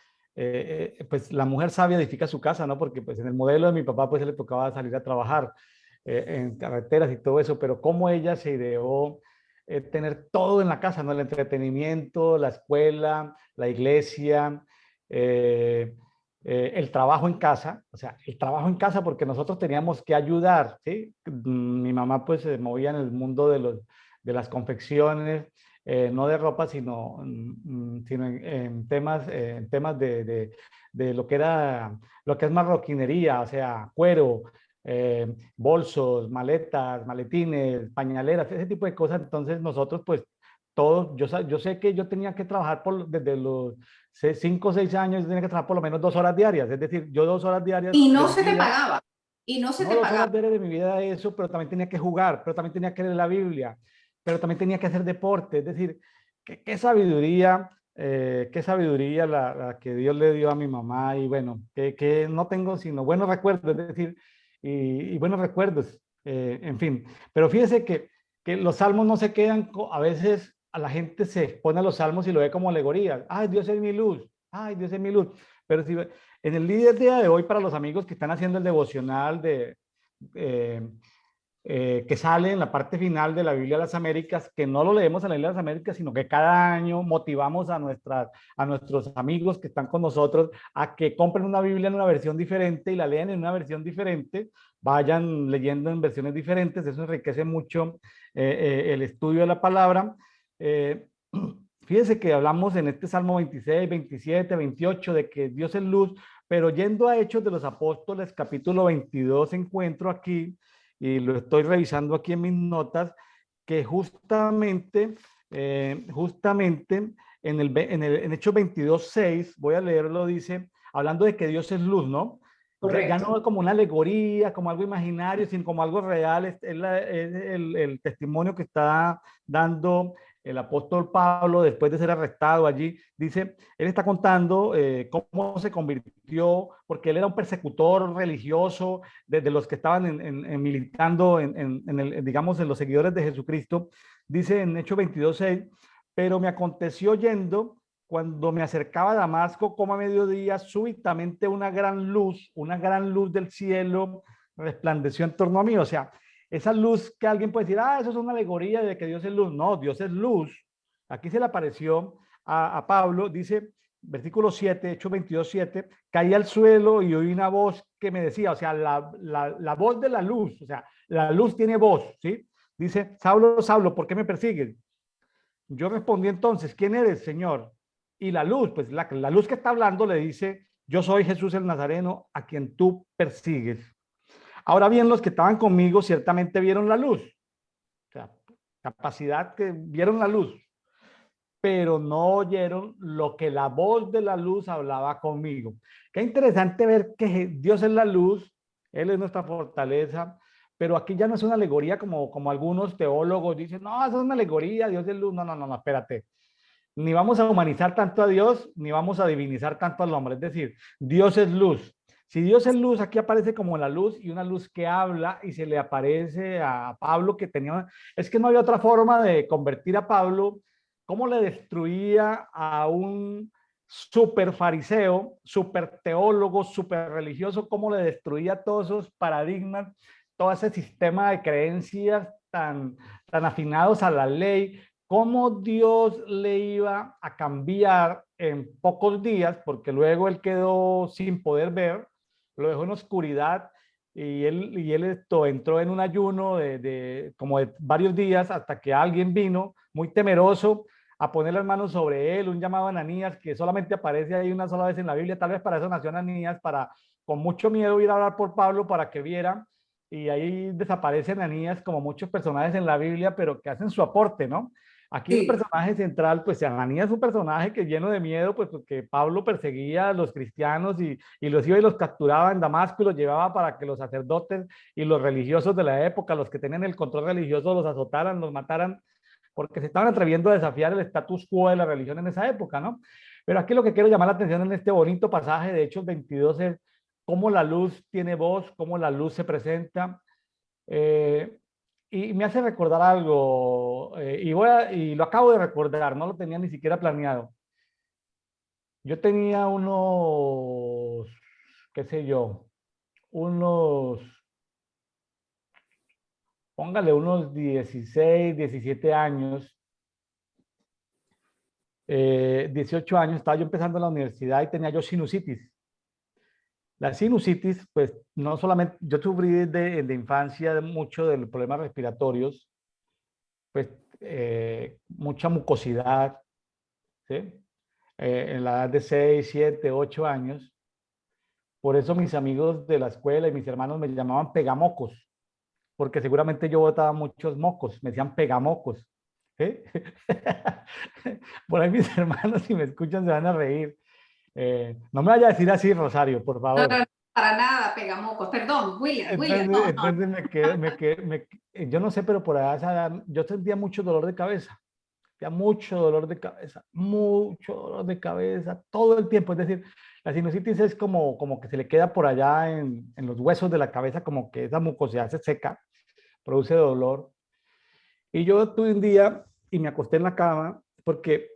pues la mujer sabia edifica su casa, ¿no? Porque pues en el modelo de mi papá, pues se le tocaba salir a trabajar en carreteras y todo eso, pero cómo ella se ideó tener todo en la casa, ¿no? El entretenimiento, la escuela, la iglesia, eh, el trabajo en casa, o sea, el trabajo en casa porque nosotros teníamos que ayudar, ¿sí? Mi mamá pues se movía en el mundo de las confecciones, no de ropa, sino en temas de lo que era, lo que es marroquinería, o sea, cuero, bolsos, maletas, maletines, pañaleras, ese tipo de cosas. Entonces nosotros, pues, todos, yo sé que yo tenía que trabajar desde los 5 o 6 años, yo tenía que trabajar por lo menos 2 horas diarias, es decir, yo 2 horas diarias Y de no mi se te vida, pagaba, y no se no te 2 horas pagaba. diarias de mi vida eso, pero también tenía que jugar, pero también tenía que leer la Biblia, pero también tenía que hacer deporte. Es decir, qué sabiduría la que Dios le dio a mi mamá. Y bueno, que no tengo sino buenos recuerdos, es decir, y buenos recuerdos, en fin. Pero fíjese que los salmos no se quedan, a veces a la gente se expone a los salmos y lo ve como alegoría. Ay, Dios es mi luz. Ay, Dios es mi luz. Pero si en el líder día de hoy, para los amigos que están haciendo el devocional eh, que sale en la parte final de la Biblia de las Américas, que no lo leemos en la Biblia de las Américas, sino que cada año motivamos a nuestros amigos que están con nosotros a que compren una Biblia en una versión diferente y la lean en una versión diferente, vayan leyendo en versiones diferentes, eso enriquece mucho el estudio de la palabra. Eh, Fíjense que hablamos en este Salmo 26, 27, 28 de que Dios es luz, pero yendo a Hechos de los Apóstoles, capítulo 22, encuentro aquí, y lo estoy revisando aquí en mis notas, que justamente en Hechos 22, 6, voy a leerlo, dice, hablando de que Dios es luz, ¿no? Ya no Correcto. es como una alegoría, como algo imaginario, sino como algo real, es el testimonio que está dando el apóstol Pablo, después de ser arrestado allí, dice, él está contando cómo se convirtió, porque él era un persecutor religioso de los que estaban militando digamos, en los seguidores de Jesucristo. Dice en Hechos 22:6, pero me aconteció yendo cuando me acercaba a Damasco, como a mediodía, súbitamente una gran luz del cielo resplandeció en torno a mí. O sea, esa luz que alguien puede decir, eso es una alegoría de que Dios es luz. No, Dios es luz. Aquí se le apareció a Pablo, dice, versículo 7, Hechos 22:7, caí al suelo y oí una voz que me decía, o sea, la voz de la luz, o sea, la luz tiene voz, ¿sí? Dice, Saulo, Saulo, ¿por qué me persigues? Yo respondí entonces, ¿quién eres, Señor? Y la luz, pues la luz que está hablando le dice, yo soy Jesús el Nazareno, a quien tú persigues. Ahora bien, los que estaban conmigo ciertamente vieron la luz, o sea, capacidad que vieron la luz, pero no oyeron lo que la voz de la luz hablaba conmigo. Qué interesante ver que Dios es la luz, Él es nuestra fortaleza, pero aquí ya no es una alegoría como algunos teólogos dicen, no, eso es una alegoría, Dios es luz. No, no, no, no, espérate. Ni vamos a humanizar tanto a Dios, ni vamos a divinizar tanto al hombre. Es decir, Dios es luz. Si Dios es luz, aquí aparece como la luz y una luz que habla y se le aparece a Pablo que tenía... Es que no había otra forma de convertir a Pablo. ¿Cómo le destruía a un super fariseo, super teólogo, super religioso? ¿Cómo le destruía todos esos paradigmas, todo ese sistema de creencias tan afinados a la ley? ¿Cómo Dios le iba a cambiar en pocos días? Porque luego él quedó sin poder ver, lo dejó en oscuridad y él entró en un ayuno como de varios días hasta que alguien vino muy temeroso a poner las manos sobre él, un llamado Ananías que solamente aparece ahí una sola vez en la Biblia. Tal vez para eso nació Ananías, para con mucho miedo ir a hablar por Pablo para que viera, y ahí desaparece Ananías como muchos personajes en la Biblia, pero que hacen su aporte, ¿no? Aquí el Sí, personaje central, pues Ananías es un personaje que lleno de miedo, pues porque Pablo perseguía a los cristianos y los iba y los capturaba en Damasco y los llevaba para que los sacerdotes y los religiosos de la época, los que tenían el control religioso, los azotaran, los mataran, porque se estaban atreviendo a desafiar el status quo de la religión en esa época, ¿no? Pero aquí lo que quiero llamar la atención en este bonito pasaje de Hechos 22 es cómo la luz tiene voz, cómo la luz se presenta. Eh, y me hace recordar algo, y lo acabo de recordar, no lo tenía ni siquiera planeado. Yo tenía unos, qué sé yo, unos, póngale unos 16, 17 años, 18 años, estaba yo empezando la universidad y tenía yo sinusitis. La sinusitis, pues no solamente, yo sufrí de infancia mucho de los problemas respiratorios, pues mucha mucosidad, ¿sí? En la edad de 6, 7, 8 años. Por eso mis amigos de la escuela y mis hermanos me llamaban pegamocos, porque seguramente yo botaba muchos mocos, me decían pegamocos. ¿Sí? Por ahí mis hermanos, si me escuchan, se van a reír. No me vaya a decir así, Rosario, por no, no, favor. no, para nada, pegamos. Perdón, William, no, no. Entonces yo no sé, pero por allá yo sentía mucho dolor de cabeza. Ya mucho dolor de cabeza, mucho dolor de cabeza, todo el tiempo. Es decir, la sinusitis es como que se le queda por allá en los huesos de la cabeza, como que esa mucosidad se seca, produce dolor. Y yo tuve un día y me acosté en la cama porque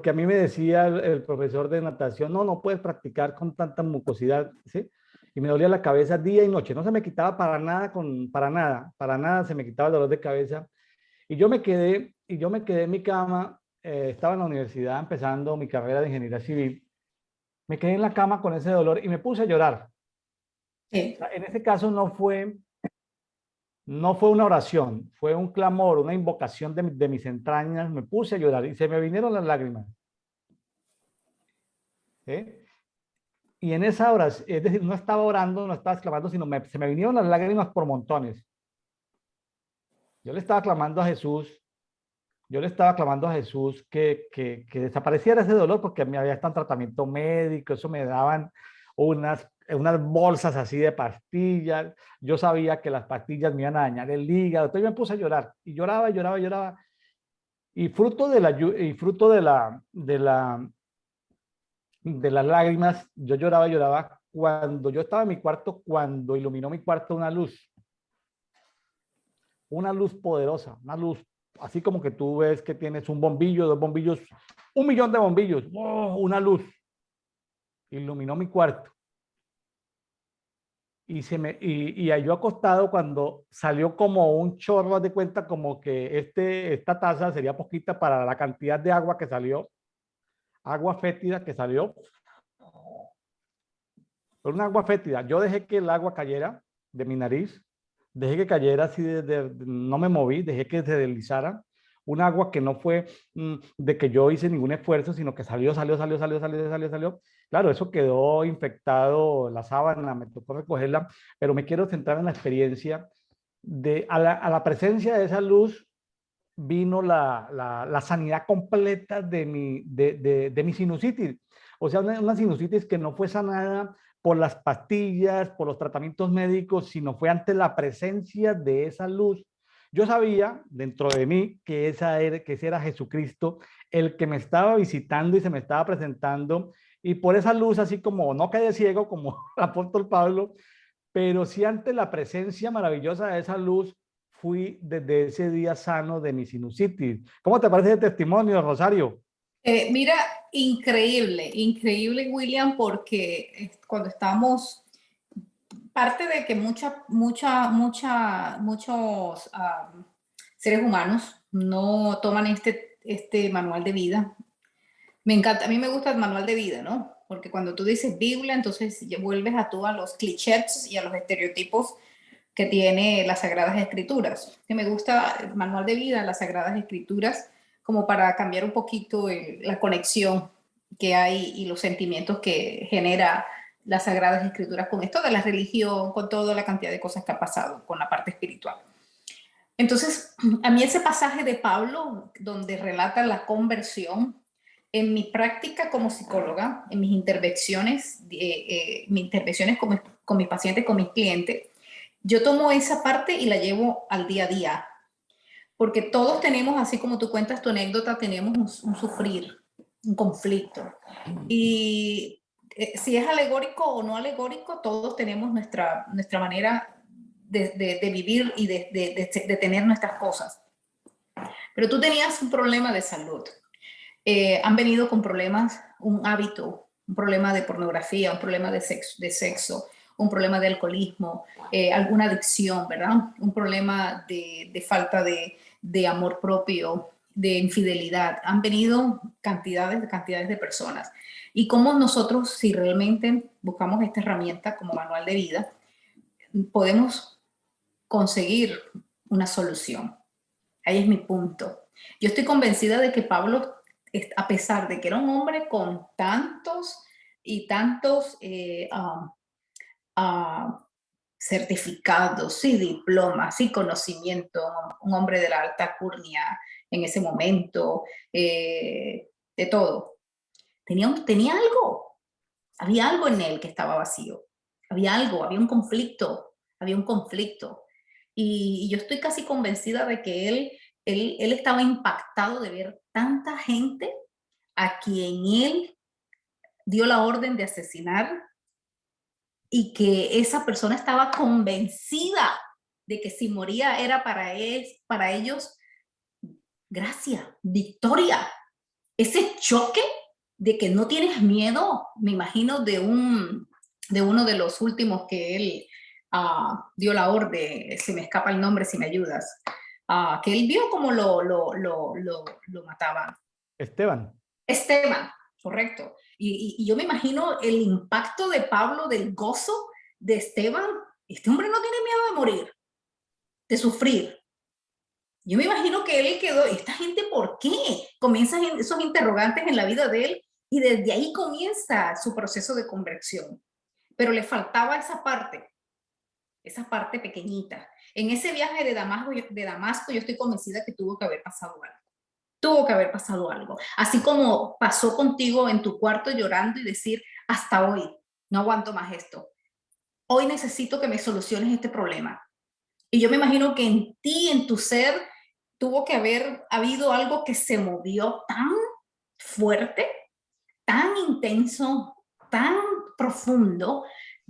a mí me decía el profesor de natación, no, no puedes practicar con tanta mucosidad, ¿sí? Y me dolía la cabeza día y noche, no se me quitaba para nada se me quitaba el dolor de cabeza. Y yo me quedé en mi cama, estaba en la universidad empezando mi carrera de ingeniería civil, me quedé en la cama con ese dolor y me puse a llorar. O Sí. sea, en ese caso no fue una oración, fue un clamor, una invocación de mis entrañas, me puse a llorar y se me vinieron las lágrimas. ¿Sí? Y en esa oración, es decir, no estaba orando, no estaba exclamando, sino se me vinieron las lágrimas por montones. Yo le estaba clamando a Jesús Yo le estaba clamando a Jesús que desapareciera ese dolor porque me había estado en tratamiento médico, eso me daban unas bolsas así de pastillas. Yo sabía que las pastillas me iban a dañar el hígado. Entonces me puse a llorar y lloraba, lloraba, lloraba. Y fruto de de las lágrimas, yo lloraba cuando yo estaba en mi cuarto, cuando iluminó mi cuarto una luz poderosa, una luz así como que tú ves que tienes un bombillo, dos bombillos, 1.000.000 de bombillos, ¡oh! Una luz iluminó mi cuarto. Y ahí yo acostado, cuando salió como un chorro de cuenta, como que esta taza sería poquita para la cantidad de agua que salió, agua fétida que salió, pero una agua fétida. Yo dejé que el agua cayera de mi nariz, dejé que cayera así, no me moví, dejé que se deslizara. Un agua que no fue de que yo hice ningún esfuerzo, sino que salió. Claro, eso quedó infectado, la sábana, me tocó recogerla, pero me quiero centrar en la experiencia a la presencia de esa luz vino la sanidad completa de mi sinusitis. O sea, una sinusitis que no fue sanada por las pastillas, por los tratamientos médicos, sino fue ante la presencia de esa luz. Yo sabía dentro de mí que ese era Jesucristo, el que me estaba visitando y se me estaba presentando. Y por esa luz, así como no quedé ciego como el apóstol Pablo, pero sí ante la presencia maravillosa de esa luz, fui desde ese día sano de mi sinusitis. ¿Cómo te parece el testimonio, Rosario? Mira, increíble, increíble, William, porque cuando estamos, parte de que muchos seres humanos no toman este manual de vida. Me encanta, a mí me gusta el manual de vida, ¿no? Porque cuando tú dices Biblia, entonces ya vuelves a los clichés y a los estereotipos que tiene las Sagradas Escrituras. Que me gusta el manual de vida, las Sagradas Escrituras, como para cambiar un poquito la conexión que hay y los sentimientos que genera las Sagradas Escrituras con esto de la religión, con toda la cantidad de cosas que ha pasado con la parte espiritual. Entonces, a mí ese pasaje de Pablo, donde relata la conversión, en mi práctica como psicóloga, en mis intervenciones con mis pacientes, con mis clientes, yo tomo esa parte y la llevo al día a día, porque todos tenemos, así como tú cuentas tu anécdota, tenemos un sufrir, un conflicto. Y si es alegórico o no alegórico, todos tenemos nuestra manera de vivir y de tener nuestras cosas. Pero tú tenías un problema de salud. Han venido con problemas, un hábito, un problema de pornografía, un problema de sexo, un problema de alcoholismo, alguna adicción, ¿verdad? Un problema de falta de amor propio, de infidelidad. Han venido cantidades de personas. Y cómo nosotros, si realmente buscamos esta herramienta como manual de vida, podemos conseguir una solución. Ahí es mi punto. Yo estoy convencida de que Pablo, a pesar de que era un hombre con tantos y tantos certificados y diplomas y conocimiento, un hombre de la alta curnia en ese momento, de todo, tenía algo, había algo en él que estaba vacío, había algo, había un conflicto. Y yo estoy casi convencida de que él estaba impactado de ver tanta gente a quien él dio la orden de asesinar y que esa persona estaba convencida de que si moría era para ellos gracia, victoria. Ese choque de que no tienes miedo, me imagino, de uno de los últimos que él dio la orden, se me escapa el nombre si me ayudas, que él vio cómo lo mataban. Esteban. Esteban, correcto. Y yo me imagino el impacto de Pablo, del gozo de Esteban. Este hombre no tiene miedo de morir, de sufrir. Yo me imagino que él quedó, ¿esta gente por qué? Comienzan esos interrogantes en la vida de él y desde ahí comienza su proceso de conversión. Pero le faltaba esa parte pequeñita. En ese viaje de Damasco yo estoy convencida que tuvo que haber pasado algo. Tuvo que haber pasado algo. Así como pasó contigo en tu cuarto llorando y decir, hasta hoy, no aguanto más esto. Hoy necesito que me soluciones este problema. Y yo me imagino que en ti, en tu ser, tuvo que haber habido algo que se movió tan fuerte, tan intenso, tan profundo,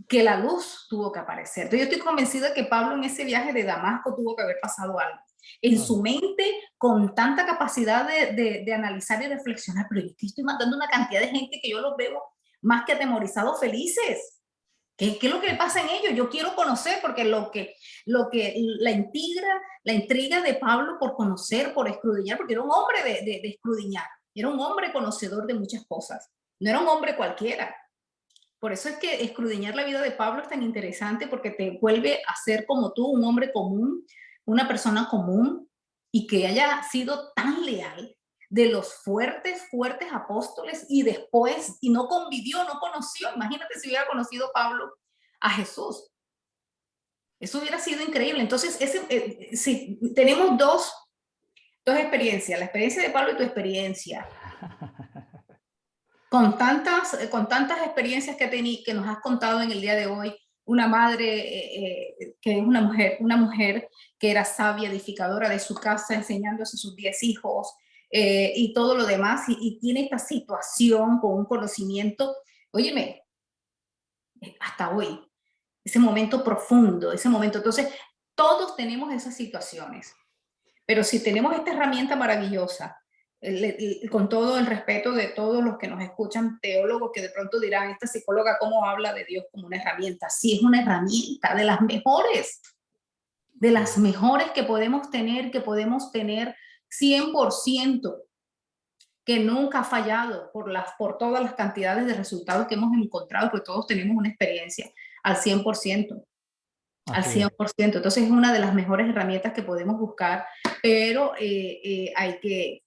que la luz tuvo que aparecer. Entonces, yo estoy convencida que Pablo en ese viaje de Damasco tuvo que haber pasado algo. En Ah, su mente, con tanta capacidad de analizar y reflexionar, pero yo estoy mandando una cantidad de gente que yo los veo más que atemorizados, felices. ¿Qué es lo que pasa en ellos? Yo quiero conocer, porque la intriga de Pablo por conocer, por escudriñar, porque era un hombre de escudriñar, era un hombre conocedor de muchas cosas, no era un hombre cualquiera. Por eso es que escudriñar la vida de Pablo es tan interesante, porque te vuelve a ser como tú, un hombre común, una persona común, y que haya sido tan leal, de los fuertes, fuertes apóstoles, y después, y no convivió, no conoció. Imagínate si hubiera conocido Pablo a Jesús. Eso hubiera sido increíble. Entonces, si tenemos dos experiencias, la experiencia de Pablo y tu experiencia, con tantas experiencias que nos has contado en el día de hoy, una madre que es una mujer que era sabia, edificadora de su casa, enseñándose a sus 10 hijos y todo lo demás, y tiene esta situación con un conocimiento, óyeme, hasta hoy, ese momento profundo, ese momento. Entonces, todos tenemos esas situaciones, pero si tenemos esta herramienta maravillosa, con todo el respeto de todos los que nos escuchan, teólogos que de pronto dirán, esta psicóloga, ¿cómo habla de Dios como una herramienta? Sí, es una herramienta de las mejores que podemos tener 100%, que nunca ha fallado por todas las cantidades de resultados que hemos encontrado, porque todos tenemos una experiencia al 100%. Al así es. 100%. Entonces es una de las mejores herramientas que podemos buscar, pero hay que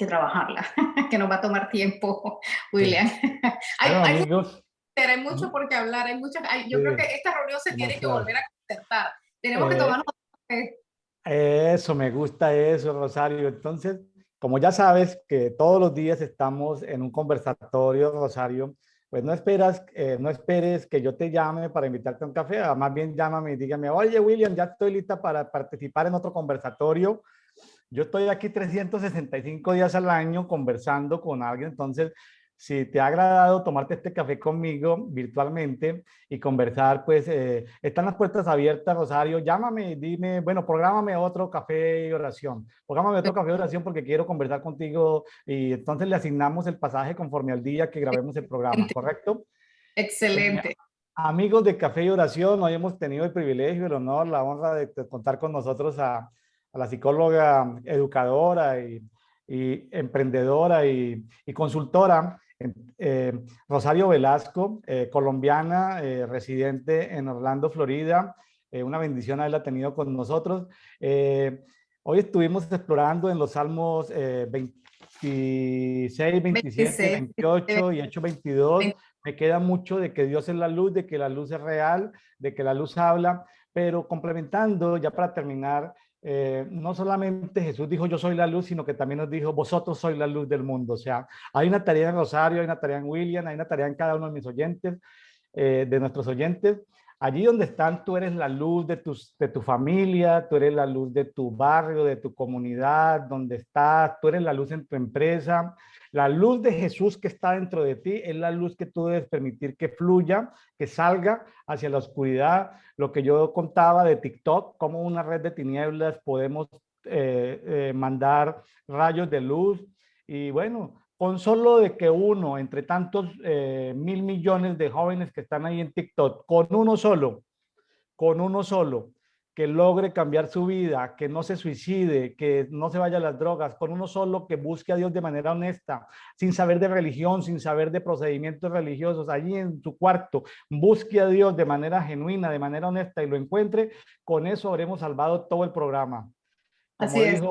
trabajarla, que nos va a tomar tiempo, Sí. William. Bueno, Hay amigos, hay mucho por qué hablar, yo creo que sí, esta reunión se tiene que volver demasiado. a concertar. Tenemos que Eh, tomarnos un café. Eso, me gusta eso, Rosario. Entonces, como ya sabes que todos los días estamos en un conversatorio, Rosario, pues no esperes que yo te llame para invitarte a un café, más bien llámame y dígame, oye, William, ya estoy lista para participar en otro conversatorio. Yo estoy aquí 365 días al año conversando con alguien, entonces, si te ha agradado tomarte este café conmigo virtualmente y conversar, pues están las puertas abiertas, Rosario. Llámame y dime, bueno, prográmame otro café y oración. Prográmame otro café y oración porque quiero conversar contigo y entonces le asignamos el pasaje conforme al día que grabemos el programa, Excelente. ¿correcto? Eh, Excelente. Amigos de Café y Oración, hoy hemos tenido el privilegio, el honor, la honra de contar con nosotros a la psicóloga educadora y emprendedora y consultora Rosario Velasco, colombiana, residente en Orlando, Florida. Una bendición haberla tenido con nosotros. Hoy estuvimos explorando en los Salmos 26, 27, 26, 28 y Hechos 22. Me queda mucho de que Dios es la luz, de que la luz es real, de que la luz habla, pero complementando, ya para terminar, no solamente Jesús dijo yo soy la luz, sino que también nos dijo vosotros sois la luz del mundo. O sea, hay una tarea en Rosario, hay una tarea en William, hay una tarea en cada uno de mis oyentes, de nuestros oyentes. Allí donde están, tú eres la luz de tu familia, tú eres la luz de tu barrio, de tu comunidad, donde estás, tú eres la luz en tu empresa. La luz de Jesús que está dentro de ti es la luz que tú debes permitir que fluya, que salga hacia la oscuridad. Lo que yo contaba de TikTok, como una red de tinieblas podemos mandar rayos de luz. Y bueno, con solo de que uno, entre tantos 1.000 millones de jóvenes que están ahí en TikTok, con uno solo, que logre cambiar su vida, que no se suicide, que no se vaya a las drogas, con uno solo que busque a Dios de manera honesta, sin saber de religión, sin saber de procedimientos religiosos, allí en su cuarto, busque a Dios de manera genuina, de manera honesta y lo encuentre, con eso habremos salvado todo el programa. Así es.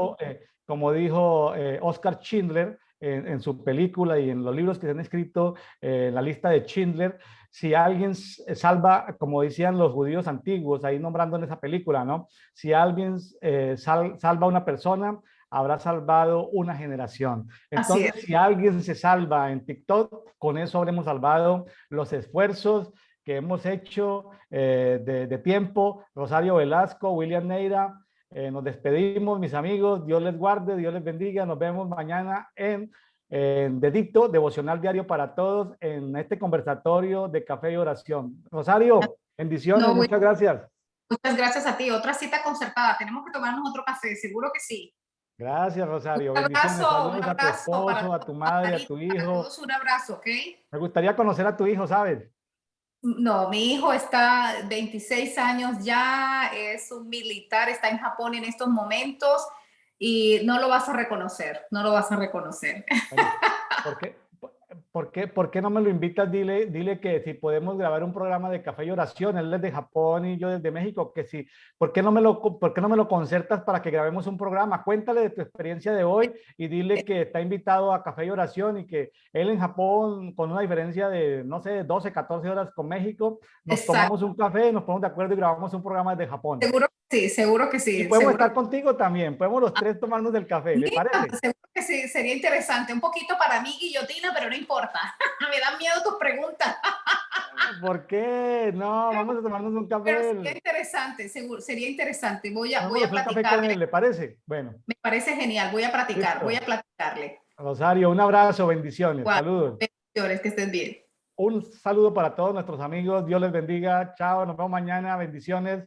Como dijo Oscar Schindler en su película y en los libros que se han escrito, la lista de Schindler, si alguien salva, como decían los judíos antiguos, ahí nombrando en esa película, ¿no? Si alguien salva a una persona, habrá salvado una generación. Así Entonces, es. si alguien se salva en TikTok, con eso habremos salvado los esfuerzos que hemos hecho de tiempo. Rosario Velasco, William Neira, Nos despedimos, mis amigos. Dios les guarde, Dios les bendiga. Nos vemos mañana en Dedicto, Devocional Diario para Todos, en este conversatorio de Café y Oración. Rosario, bendiciones, No, muchas gracias. muchas gracias a ti. Otra cita concertada. Tenemos que tomarnos otro café, seguro que sí. Gracias, Rosario. Un Bendiciones. un Saludos a tu abrazo esposo, para a tu madre, a todos, tu para hijo. todos, un abrazo, ¿ok? Me gustaría conocer a tu hijo, ¿sabes? No, mi hijo está 26 años ya, es un militar, está en Japón en estos momentos y no lo vas a reconocer, no lo vas a reconocer. Bueno, ¿por qué, por qué no me lo invitas? Dile que si podemos grabar un programa de café y oración, él es de Japón y yo desde México, que si, por qué no me lo concertas para que grabemos un programa? Cuéntale de tu experiencia de hoy y dile que está invitado a café y oración y que él en Japón, con una diferencia de, no sé, 12, 14 horas con México, nos Exacto, tomamos un café, nos ponemos de acuerdo y grabamos un programa desde Japón. seguro que sí, seguro que Y sí, podemos seguro estar contigo también, podemos los tres tomarnos del café, ¿le parece? seguro que sí, sería interesante, un poquito para mí, guillotina, pero no importa, me dan miedo tus preguntas. ¿Por qué? No, vamos a tomarnos un Pero café. sería interesante, seguro, sería interesante, voy a Tomémonos un café con platicarle, él, ¿le parece? Bueno, me parece genial, voy a listo. platicarle. Rosario, un abrazo, bendiciones, Igual, saludos. bendiciones, que estés bien. Un saludo para todos nuestros amigos, Dios les bendiga, chao, nos vemos mañana, bendiciones.